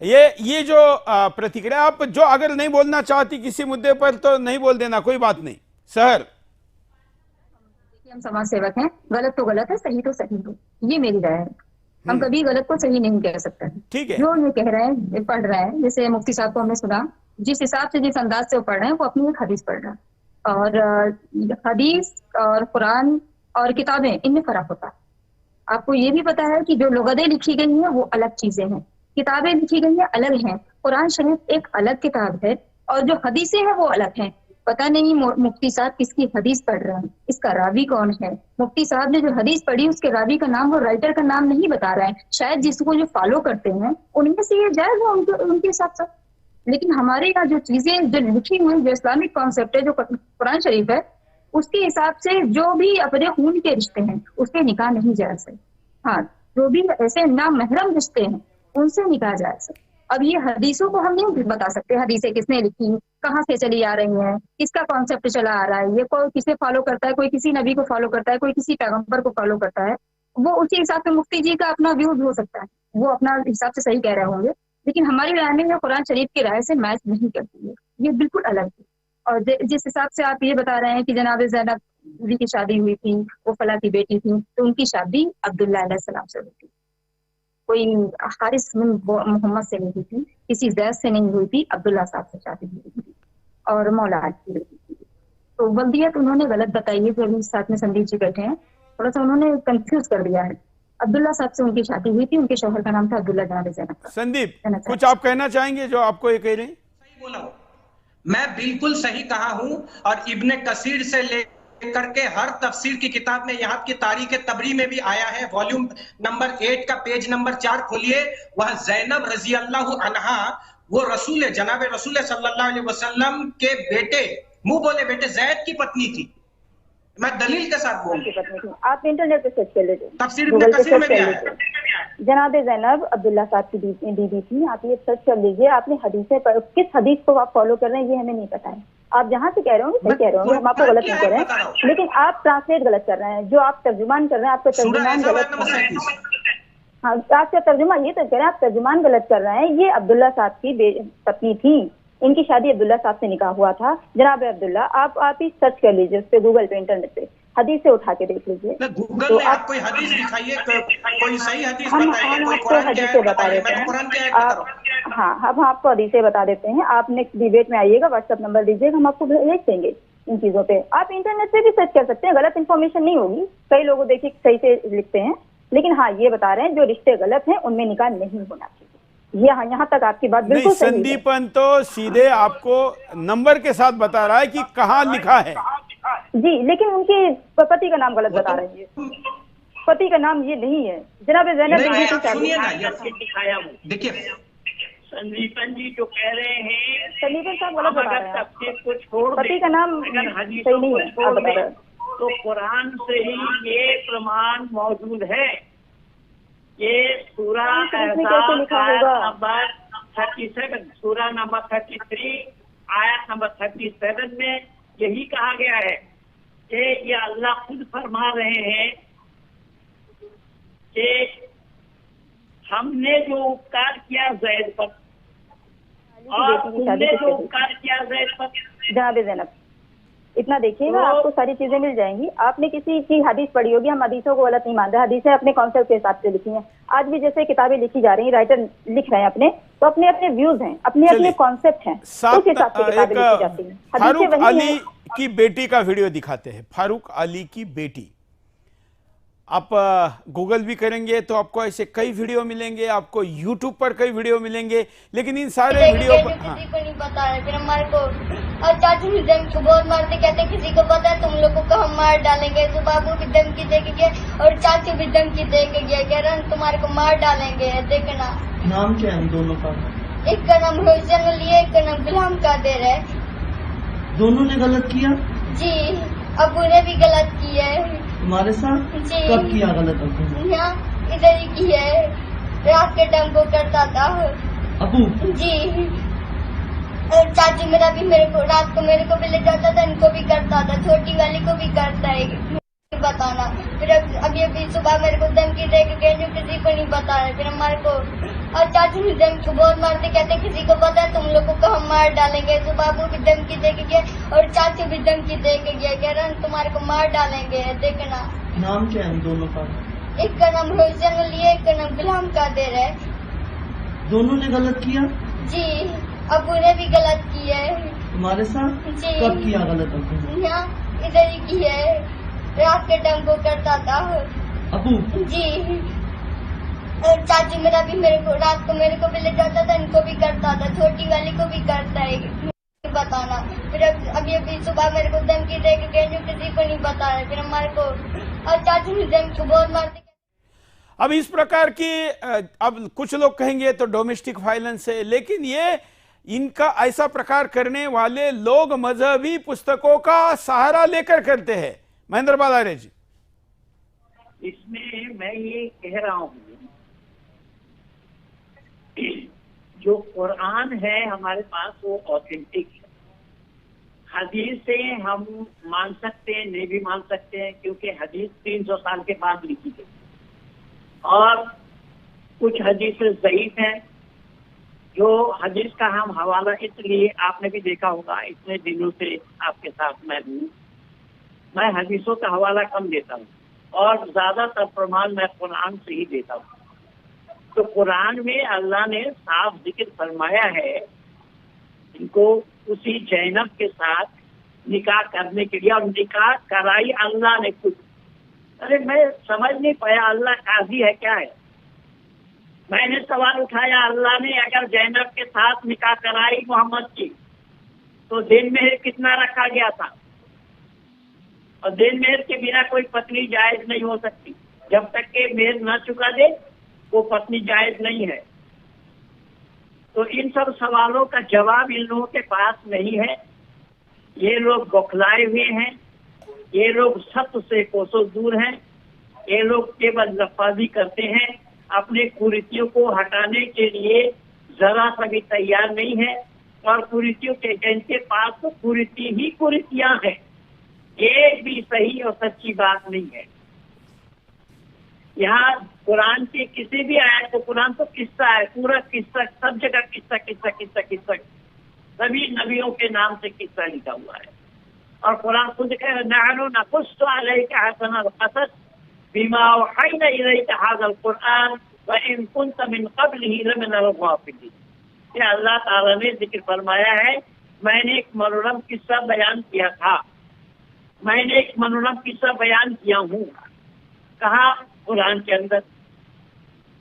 ये जो प्रतिक्रिया, आप जो अगर नहीं बोलना चाहती किसी मुद्दे पर तो नहीं बोल देना, कोई बात नहीं। सहर, हम समाज सेवक हैं, गलत तो गलत है, सही तो सही है, ये मेरी राय है। हम कभी गलत को सही नहीं कह सकते। ठीक है। जो ये कह रहे हैं, पढ़ रहे हैं, जैसे मुफ्ती साहब को हमने सुना, जिस हिसाब से जिस अंदाज से वो पढ़ रहे हैं, वो अपनी एक हदीस पढ़ रहे हैं। और हदीस और कुरान और किताबें, इनमें फर्क होता है। आपको ये भी पता है कि जो लुगतें लिखी गई हैं वो अलग चीजें हैं, किताबें लिखी गई हैं अलग हैं। कुरान शरीफ एक अलग किताब है और जो हदीसें हैं वो अलग हैं। पता नहीं मुफ्ती साहब किसकी हदीस पढ़ रहे हैं, इसका रावी कौन है। मुफ्ती साहब ने जो हदीस पढ़ी उसके रावी का नाम और राइटर का नाम नहीं बता रहा है। शायद जिसको जो फॉलो करते हैं उनमें से ये जायज है उनके हिसाब से। लेकिन हमारे यहाँ जो चीजें जो लिखी हुई, जो इस्लामिक कॉन्सेप्ट है, जो कुरान शरीफ है, उसके हिसाब से जो भी अपने खून के रिश्ते हैं उसके निकाह नहीं जायज है। हाँ, जो भी ऐसे नामहरम रिश्ते हैं उनसे निकाह जायज है। अब ये हदीसों को हम नहीं बता सकते, हदीसें किसने लिखी, कहाँ से चली आ रही हैं, किसका कॉन्सेप्ट चला आ रहा है, ये कोई किसे फॉलो करता है, कोई किसी नबी को फॉलो करता है, कोई किसी पैगंबर को फॉलो करता है। वो उसी हिसाब से मुफ्ती जी का अपना व्यूज हो सकता है, वो अपना हिसाब से सही कह रहे होंगे, लेकिन हमारी राय में कुरान शरीफ की राय से मैच नहीं करती है, ये बिल्कुल अलग है। और जिस हिसाब से आप ये बता रहे हैं कि जनाब ज़ैनब की शादी हुई थी, वो फला की बेटी थी, तो उनकी शादी अब्दुल्लाह अलैहिस्सलाम से हुई थी, कोई हारिस मोहम्मद से नहीं हुई थी, किसी जैद से नहीं हुई थी, अब्दुल्ला साहब से शादी हुई थी और मौला अली की बेटी थी। तो वल्दियत उन्होंने गलत बताई है, जो अभी साथ में संदीप जी बैठे हैं, थोड़ा सा उन्होंने कंफ्यूज कर दिया है। अब्दुल्ला साहब से उनकी शादी हुई थी, उनके शौहर का नाम था अब्दुल्ला जनाब ज़ैनब। संदीप, कुछ आप कहना चाहेंगे जो आपको ये कह रहे हैं? सही बोला, मैं बिल्कुल सही कहा हूं। और इब्ने कसीर से लेकर के हर तफसीर की किताब में, यहाँ की तारीख तबरी में भी आया है, वॉल्यूम नंबर 8 का पेज नंबर 4 खोलिए, वह ज़ैनब रजी अल्लाह अन्हा, वो जनाब रसूल सल्लल्लाहु अलैहि वसल्लम के बेटे, मुंह बोले बेटे, जैद की पत्नी थी। मैं दलील के साथ बोलूं, आप इंटरनेट पे सर्च कर लीजिए, तफसीर इब्ने कसीर में भी आया। जनाब ज़ैनब अब्दुल्ला साहब की बीवी थी, आप ये सर्च कर लीजिए। आपने हदीसें किस हदीस को आप फॉलो कर रहे हैं ये हमें नहीं पता है। आप जहाँ से कह रहे होंगे सही कह रहे होंगे, हम आपको गलत नहीं कह रहे हैं, लेकिन आप ट्रांसलेट गलत कर रहे हैं। जो आप तर्जुमान कर रहे हैं, आपका तर्जुमान गलत कर रहे हैं। हाँ, आपका तर्जुमा ये तो कह रहे हैं, आप तर्जुमान गलत कर रहे हैं। ये अब्दुल्ला साहब की पत्नी थी, इनकी शादी अब्दुल्ला साहब से निकाह हुआ था। जनाब अब्दुल्ला, आप ही सर्च कर लीजिए उस पे, गूगल पे, इंटरनेट पे, हदीस से उठा के देख लीजिए। गूगल तो में आप कोई हदीस दिखाइए, कोई सही हदीस हम बताइए, कोई आपको कुरान की हदीसें आयत बता बताइए, देते मैं हैं। कुरान की आयत बता रहा हूं। हाँ, हम आपको हदीसें बता देते हैं। आप नेक्स्ट डिबेट में आइएगा, व्हाट्सएप नंबर दीजिएगा, हम आपको भेज देंगे इन चीजों पे। आप इंटरनेट पे भी सर्च कर सकते हैं, गलत इन्फॉर्मेशन नहीं होगी। कई लोगों देखिए सही से लिखते हैं, लेकिन हाँ ये बता रहे हैं जो रिश्ते गलत हैं उनमें निकाह नहीं होना चाहिए। यहाँ तक आपकी बात बिल्कुल सही है। संदीपन तो सीधे आपको नंबर के साथ बता रहा है कि कहाँ लिखा है जी, लेकिन उनके पति का नाम गलत बता रहे हैं। पति का नाम ये नहीं है, जनाब ज़ैनब बीवी की शादी। देखिए संदीपन जी जो कह रहे हैं, संदीपन साहब गलत बता रहे हैं, तफसीर को छोड़ पति का नाम सही नहीं है, आप बता रहे हैं। तो कुरान से ही ये प्रमाण मौजूद है। ये सूरा नंबर 37, सूरा नंबर 33, आयत नंबर 37 में यही कहा गया है कि ये अल्लाह खुद फरमा रहे हैं कि हमने जो उपकार किया ज़ैद पर, और तुमने जो उपकार किया ज़ैद पर। जनाब ज़ैनब, इतना देखिएगा, आपको सारी चीजें मिल जाएंगी। आपने किसी की हदीस पढ़ी होगी, हम हदीसों को गलत नहीं मान रहे, हदीसें अपने कॉन्सेप्ट के हिसाब से लिखी हैं। आज भी जैसे किताबें लिखी जा रही हैं, राइटर लिख रहे हैं अपने, तो अपने अपने व्यूज हैं, अपने अपने कॉन्सेप्ट हैं, उस हिसाब से किताबें लिखी जाती हैं। फारूक अली की बेटी का वीडियो दिखाते हैं। फारूक अली की बेटी, आप गूगल भी करेंगे तो आपको ऐसे कई वीडियो मिलेंगे, आपको यूट्यूब पर कई वीडियो मिलेंगे, लेकिन इन सारे वीडियो पर किसी को नहीं पता है, फिर हमारे को और चाचू भी धमकी बहुत मारते, कहते किसी को पता है तुम लोगों को हम मार डालेंगे। तो बाबू भी धमकी दे के गए और चाचू भी धमकी दे के गए, कह रहे हैं तुम्हारे को मार डालेंगे। देखना नाम क्या है दोनों का? एक का नाम रोशन अली है, एक का नाम गुलाम कादिर है। दोनों ने गलत किया जी, अबू ने भी गलत किया है तुम्हारे साथ जी। कब किया गलत अबू? यहाँ इधर ही किया है, रात के टाइम को करता था अबू जी। और चाची मेरा भी मेरे को रात को मेरे को भी ले जाता था, इनको भी करता था, छोटी वाली को भी करता है। बताना फिर अब अभी सुबह मेरे को धमकी दे के गए जो किसी को नहीं बता रहे, फिर हमारे को और चाचू भी धमकी को बहुत मारते, कहते किसी को पता है तुम लोगों को हम मार डालेंगे। तो बाबू भी धमकी दे के गए और चाचू भी धमकी दे के गए, कह रहे हैं तुम्हारे को मार डालेंगे, देखना। नाम क्या है इन दोनों का? एक का नाम रोशन अली है, एक का नाम गुलाम कादिर है। दोनों ने गलत किया? जी, अबू ने भी गलत किया है। तुम्हारे साथ? जी। कब किया गलत अबू? यहाँ इधर ही की है, रात के टाइम को करता था। अबू? जी, और चाची मेरा भी मेरे को रात को मेरे को भी ले जाता था, इनको भी करता था, छोटी वाली को भी करता है बताना। फिर अभी सुबह मेरे को धमकी दे के गए जो किसी को नहीं बता रहे, फिर हमारे को और चाचू भी धमकी को बहुत मारते। अब इस प्रकार की अब कुछ लोग कहेंगे तो डोमेस्टिक वायलेंस है, लेकिन ये इनका ऐसा प्रकार करने वाले लोग मजहबी पुस्तकों का सहारा लेकर करते हैं। महेंद्र बालारे जी, इसमें मैं ये कह रहा हूँ जो कुरान है हमारे पास वो ऑथेंटिक है। हदीस से हम मान सकते हैं, नहीं भी मान सकते हैं, क्योंकि हदीस 300 साल के बाद लिखी गई और कुछ हदीसें ज़ईफ हैं। जो हदीस का हम हवाला, इसलिए आपने भी देखा होगा इतने दिनों से आपके साथ मैं हूँ, मैं हदीसों का हवाला कम देता हूँ और ज्यादातर प्रमाण मैं कुरान से ही देता हूँ। तो कुरान में अल्लाह ने साफ जिक्र फरमाया है इनको उसी जैनब के साथ निकाह करने के लिए, और निकाह कराई अल्लाह ने खुद। अरे मैं समझ नहीं पाया, अल्लाह काजी है क्या है? मैंने सवाल उठाया, अल्लाह ने अगर जैनब के साथ निकाह कराई मोहम्मद की, तो दिन में कितना रखा गया था? और दिन मेहर के बिना कोई पत्नी जायज नहीं हो सकती। जब तक के मेहर न चुका दे वो पत्नी जायज नहीं है। तो इन सब सवालों का जवाब इन लोगों के पास नहीं है। ये लोग बौखलाए हुए हैं, ये लोग सत्य से कोसों दूर हैं, ये लोग केवल लफाजी करते हैं, अपने कुरीतियों को हटाने के लिए जरा सा भी तैयार नहीं है। और कुरीतियों के जिनके पास तो कुरीति ही कुरीतियां हैं, एक भी सही और सच्ची बात नहीं है। यहाँ कुरान के किसी भी आयत को, कुरान तो किस्सा है, पूरा किस्सा, सब जगह किस्सा किस्सा किस्सा किस्सा, सभी नबियों के नाम से किस्सा लिखा हुआ है। और कुरान खुद कह नहनु नकुस्सु अलैका अहसनल क़सस बिमा औहयना इलैका हाज़ल कुरआन व इन कुन्त मिन क़ब्लिही लमिनल गाफ़िलीन। ये अल्लाह ताला ने जिक्र फरमाया है, मैंने एक मनोरम किस्सा बयान किया था, मैंने एक मनोरम किस्सा बयान किया हूँ। कहा? कुरान के अंदर।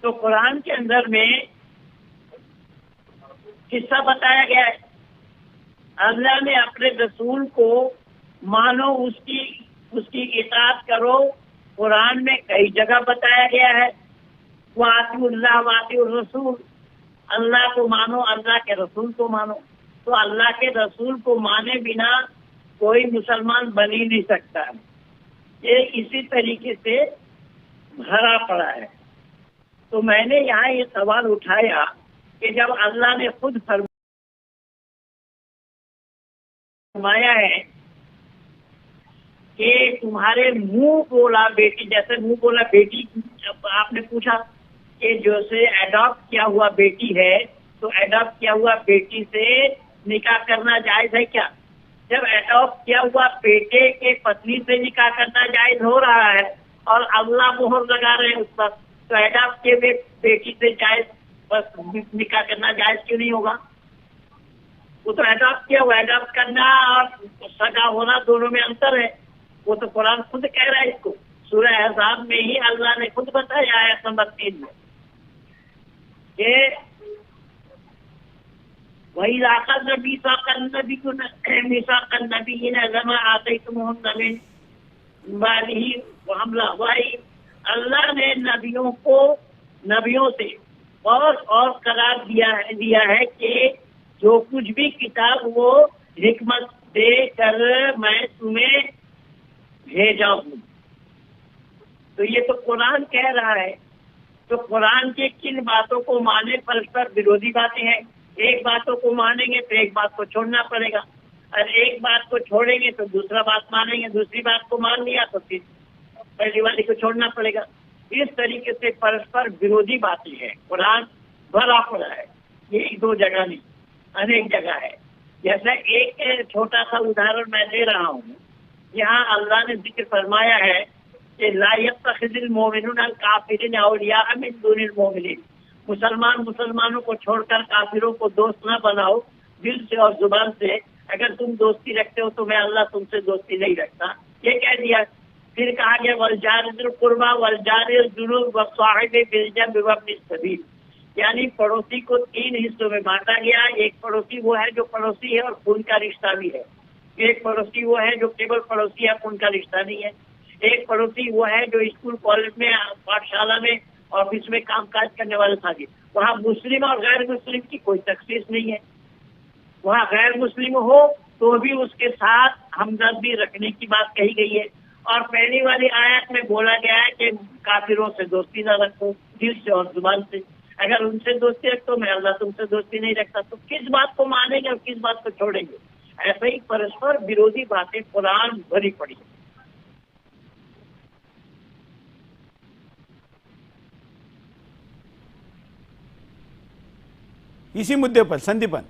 तो कुरान के अंदर में किस्सा बताया गया है। अल्लाह ने अपने रसूल को मानो, उसकी इताअत करो, कुरान में कई जगह बताया गया है। वातिउल्लाह वातिउर रसूल, अल्लाह को मानो, अल्लाह के रसूल को मानो। तो अल्लाह के रसूल को माने बिना कोई मुसलमान बन ही नहीं सकता है। ये इसी तरीके से भरा पड़ा है। तो मैंने यहाँ ये सवाल उठाया कि जब अल्लाह ने खुद फरमाया है कि तुम्हारे मुंह बोला बेटी, जैसे मुंह बोला बेटी, आपने पूछा कि जो से एडॉप्ट किया हुआ बेटी है, तो एडॉप्ट किया हुआ बेटी से निकाह करना जायज है क्या? जब एडॉप्ट किया हुआ बेटे के पत्नी से निकाह करना जायज हो रहा है और अल्लाह मोहर लगा रहे हैं उस पर, तो एडॉप्ट किए हुए बेटी से जायज बस निकाह करना जायज क्यों नहीं होगा? वो तो एडॉप्ट किया हुआ, एडॉप्ट करना और सगा होना दोनों में अंतर है। वो तो कुरान खुद कह रहा है इसको, सूरह अहज़ाब में ही अल्लाह ने खुद बताया आयत नंबर 3 में कि वही लाकर नबी साकन नबी को मिसाकन नबी ने लमा आते तुम नबी वाली हमला वाई। अल्लाह ने नबियों से और करार दिया है कि जो कुछ भी किताब वो हिकमत दे कर मैं तुम्हें भेजा हूँ। तो ये तो कुरान कह रहा है। तो कुरान के किन बातों को माने परस्पर विरोधी बातें हैं। एक बातों को मानेंगे तो एक बात को छोड़ना पड़ेगा, और एक बात को छोड़ेंगे तो दूसरा बात मानेंगे, दूसरी बात को मान लिया तो फिर पहली वाली को छोड़ना पड़ेगा। इस तरीके से परस्पर विरोधी बातें हैं। कुरान भरा पड़ा है। ये 2 जगह नहीं, अनेक जगह है। जैसा एक छोटा सा उदाहरण मैं दे रहा हूँ, यहाँ अल्लाह ने जिक्र फरमाया है कि ला यत्तखिज़ुल मोमिनून अल काफिरीन औलिया मिन दुनिल मोमिनीन, मुसलमान मुसलमानों को छोड़कर काफिरों को दोस्त न बनाओ दिल से और जुबान से। अगर तुम दोस्ती रखते हो तो मैं अल्लाह तुमसे दोस्ती नहीं रखता, ये कह दिया। फिर कहा गया वल जारिल कुर्बा वल जारिल जुनूब व साहिबे बिल जंब व इब्निस सबील, यानी पड़ोसी को 3 हिस्सों में बांटा गया। एक पड़ोसी वो है जो पड़ोसी है और खून का रिश्ता भी है। एक पड़ोसी वो है जो केवल पड़ोसी है, खून का रिश्ता नहीं है। एक पड़ोसी वो है जो स्कूल कॉलेज में पाठशाला में ऑफिस में कामकाज करने वाले साथी। वहाँ मुस्लिम और गैर मुस्लिम की कोई तखसीस नहीं है। वहाँ गैर मुस्लिम हो तो भी उसके साथ हमदर्दी रखने की बात कही गई है। और पहली वाली आयत में बोला गया है कि काफिरों से दोस्ती न रखो दिल से और जुबान से। अगर उनसे दोस्ती रखो मैं अल्लाह तुमसे दोस्ती नहीं रखता, तो किस बात को मानेंगे और किस बात को छोड़ेंगे? ऐसे ही परस्पर विरोधी बातें कुरान भरी पड़ी है। इसी मुद्दे पर संदीपन,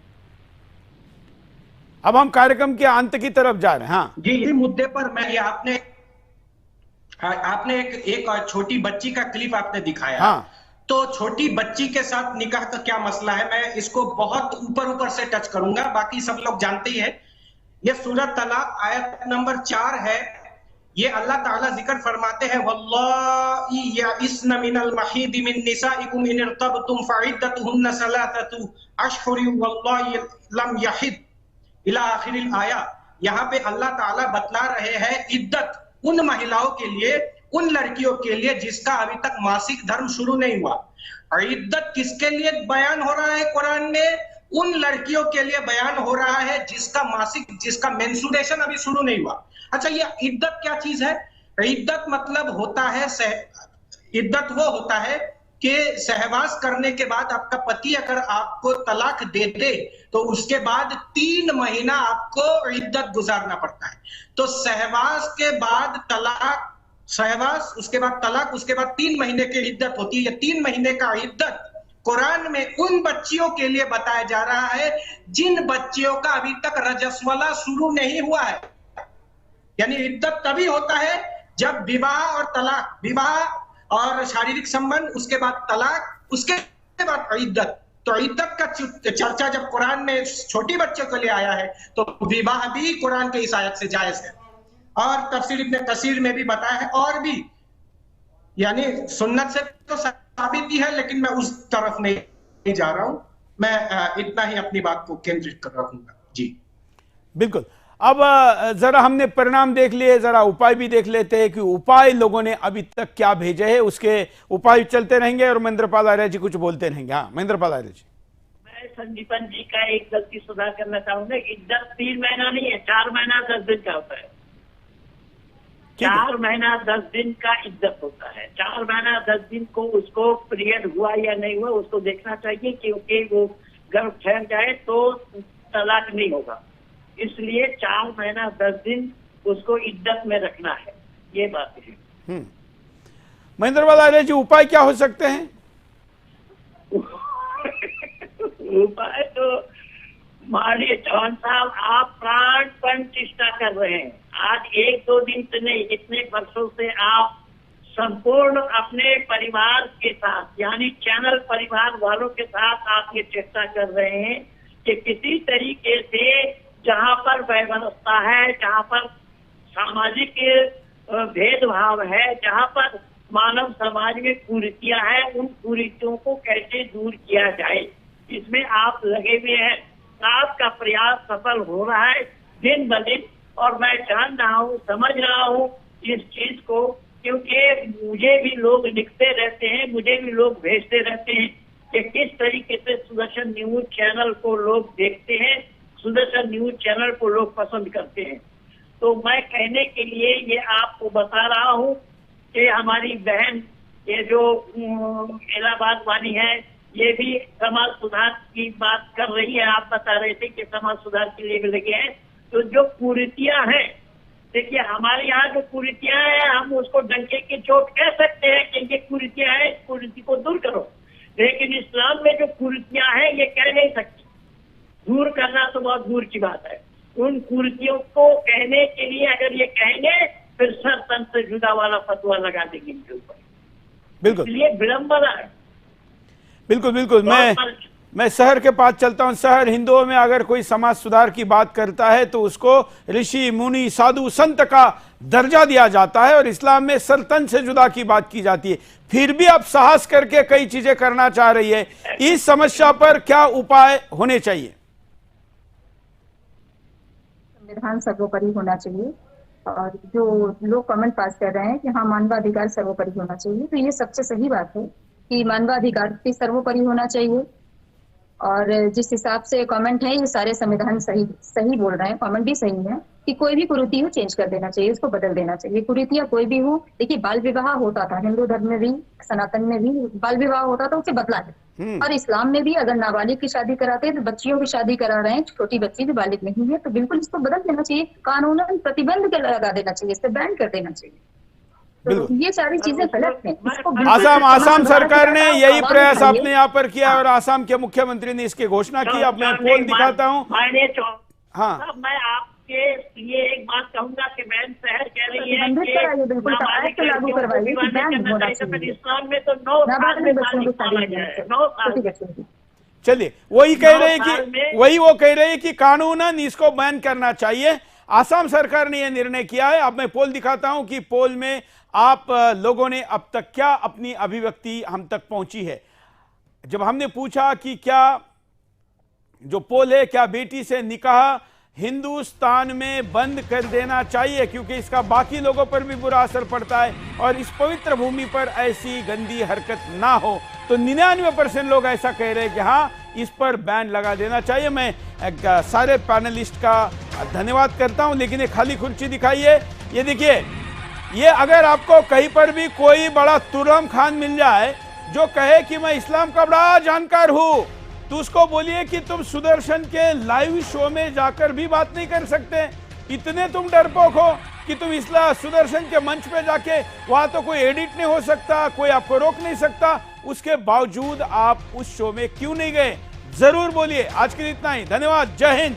अब हम कार्यक्रम के अंत की तरफ जा रहे हैं। हाँ जी, इसी मुद्दे पर मैं, ये आपने एक छोटी बच्ची का क्लिप आपने दिखाया। हाँ। तो छोटी बच्ची के साथ निकाह का क्या मसला है, मैं इसको बहुत ऊपर से टच करूंगा, बाकी सब लोग जानते ही है। ये सूरह तलाक आयत नंबर 4 है। ये अल्लाह ताला जिक्र फरमाते हैं वल्लाहि यइस्न मिनल महीद मिन निसाइकुम इन इर्तबतुम फइद्दतुहुन्न सलासतु अशहुरिन वल्लाहि लम यहिद इला आखिरिल आया। यहाँ पे अल्लाह ताला बतला रहे हैं इद्दत उन महिलाओं के लिए, उन लड़कियों के लिए जिसका अभी तक मासिक धर्म शुरू नहीं हुआ। और इद्दत किसके लिए बयान हो रहा है कुरान में? उन लड़कियों के लिए बयान हो रहा है जिसका मेंस्ट्रुएशन अभी शुरू नहीं हुआ। अच्छा, ये इद्दत क्या चीज है? इद्दत मतलब होता है, इद्दत वो होता है कि सहवास करने के बाद आपका पति अगर आपको तलाक दे दे तो उसके बाद 3 महीना आपको इद्दत गुजारना पड़ता है। तो सहवास के बाद तलाक, सहवास उसके बाद तलाक, उसके बाद 3 महीने की इद्दत होती है। ये 3 महीने का इद्दत कुरान में उन बच्चियों के लिए बताया जा रहा है जिन बच्चियों का अभी तक रजस्वला शुरू नहीं हुआ है। यानी इद्दत तभी होता है जब विवाह और तलाक, विवाह और शारीरिक संबंध, उसके बाद तलाक, उसके बाद इद्दत। तो इद्दत का चर्चा जब कुरान में छोटी बच्चों के लिए आया है तो विवाह भी कुरान के इस आयत से जायज है। और तफसीर इब्न कसीर में भी बताया है, और भी, यानी सुन्नत से तो साबित ही है, लेकिन मैं उस तरफ नहीं जा रहा हूं। मैं इतना ही अपनी बात को केंद्रित कर रखूंगा। जी बिल्कुल। अब जरा हमने परिणाम देख लिए, जरा उपाय भी देख लेते हैं कि उपाय लोगों ने अभी तक क्या भेजे हैं। उसके उपाय चलते रहेंगे और महेंद्रपाल आर्य जी कुछ बोलते रहेंगे। हाँ महेंद्रपाल आर्य जी। मैं संदीपन जी का एक गलती सुधार करना चाहूंगा। इद्दत 3 महीना नहीं है, 4 महीना 10 दिन का होता है। 4 महीना 10 दिन का इद्दत होता है। 4 महीना 10 दिन को उसको पीरियड हुआ या नहीं हुआ उसको देखना चाहिए, क्योंकि वो गर्भ ठहर जाए तो तलाक नहीं होगा। इसलिए 4 महीना 10 दिन उसको इद्दत में रखना है। ये बात है। महेंद्रपाल आर्य जी, उपाय क्या हो सकते हैं? उपाय तो माननीय चौहान साहब, आप प्राणपण चेष्टा कर रहे हैं। आज 1-2 दिन से नहीं, इतने वर्षों से आप संपूर्ण अपने परिवार के साथ, यानी चैनल परिवार वालों के साथ आप ये चेष्टा कर रहे हैं कि किसी तरीके से जहाँ पर व्यवस्था है, जहाँ पर सामाजिक भेदभाव है, जहाँ पर मानव समाज में कुरीतियां हैं, उन कुरीतियों को कैसे दूर किया जाए, इसमें आप लगे हुए हैं। आपका प्रयास सफल हो रहा है दिन ब दिन, और मैं जान रहा हूँ, समझ रहा हूँ इस चीज को, क्योंकि मुझे भी लोग लिखते रहते हैं, मुझे भी लोग भेजते रहते हैं कि किस तरीके से सुदर्शन न्यूज चैनल को लोग देखते हैं, सुदर्शन न्यूज चैनल को लोग पसंद करते हैं। तो मैं कहने के लिए ये आपको बता रहा हूँ कि हमारी बहन ये जो इलाहाबाद वाली है, ये भी समाज सुधार की बात कर रही है। आप बता रहे थे कि समाज सुधार के लिए भी लगे हैं। तो जो कुरीतियां हैं, देखिए हमारे यहाँ जो कुरीतियां हैं, हम उसको डंके की चोट कह सकते हैं कि ये कुरीतियां हैं, इस कुरीति को दूर करो। लेकिन इस्लाम में जो कुरीतियां हैं ये कह नहीं सकती। दूर करना तो बहुत दूर की बात है। उन कुरीतियों को कहने के लिए अगर ये कहेंगे फिर सर तन से जुदा वाला फतवा लगा देंगे इनके ऊपर। बिल्कुल, इसलिए विडंबना है। बिल्कुल बिल्कुल। मैं शहर के पास चलता हूं। शहर हिंदुओं में अगर कोई समाज सुधार की बात करता है तो उसको ऋषि मुनि साधु संत का दर्जा दिया जाता है, और इस्लाम में सरतन से जुदा की बात की जाती है। फिर भी आप साहस करके कई चीजें करना चाह रही है। इस समस्या पर क्या उपाय होने चाहिए? संविधान सर्वोपरि होना चाहिए, और जो लोग कमेंट पास कर रहे हैं कि हाँ मानवाधिकार सर्वोपरि होना चाहिए, तो ये सबसे सही बात है कि मानवाधिकार भी सर्वोपरि होना चाहिए। और जिस हिसाब से कमेंट है ये सारे संविधान सही बोल रहे हैं, कमेंट भी सही है कि कोई भी कुरीति हो चेंज कर देना चाहिए, उसको बदल देना चाहिए। कुरीतियां कोई भी हो, देखिए बाल विवाह होता था हिंदू धर्म में भी, सनातन में भी बाल विवाह होता था, उसे बदला है। और इस्लाम में भी अगर नाबालिग की शादी कराते हैं तो बच्चियों की शादी करा रहे हैं, छोटी बच्ची जो बालिग नहीं है, तो बिल्कुल इसको बदल देना चाहिए, कानूनन प्रतिबंध लगा देना चाहिए, इससे बैन कर देना चाहिए। तो ये सारी चीजें गलत हैं। आसाम सरकार ने यही प्रयास अपने यहाँ पर किया, और आसाम के मुख्यमंत्री ने इसकी घोषणा की। अब मैं पोल दिखाता हूँ। हाँ, मैं आपके लिए एक बात कहूंगा कि मैम शहर कह रही है कि इस्लाम में तो 9 साल में चलिए वही कह रहे हैं कि वो कह रहे हैं कि कानूनन इसको बैन करना चाहिए। आसाम सरकार ने यह निर्णय किया है। अब मैं पोल दिखाता हूं कि पोल में आप लोगों ने अब तक क्या अपनी अभिव्यक्ति हम तक पहुंची है। जब हमने पूछा कि क्या जो पोल है, क्या बेटी से निकाह हिंदुस्तान में बंद कर देना चाहिए क्योंकि इसका बाकी लोगों पर भी बुरा असर पड़ता है और इस पवित्र भूमि पर ऐसी गंदी हरकत ना हो, तो 99% लोग ऐसा कह रहे हैं कि हाँ इस पर बैन लगा देना चाहिए। मैं सारे पैनलिस्ट का धन्यवाद करता हूं, लेकिन एक खाली कुर्सी दिखाइए। ये देखिए, ये अगर आपको कहीं पर भी कोई बड़ा तुर्रम खान मिल जाए जो कहे कि मैं इस्लाम का बड़ा जानकार हूं, तो उसको बोलिए कि तुम सुदर्शन के लाइव शो में जाकर भी बात नहीं कर सकते। इतने तुम डरपोक हो कि तुम इस्लाम सुदर्शन के मंच पे जाके वहां तो कोई एडिट नहीं हो सकता, कोई आपको रोक नहीं सकता, उसके बावजूद आप उस शो में क्यों नहीं गए? जरूर बोलिए। आज के लिए इतना ही, धन्यवाद, जय हिंद।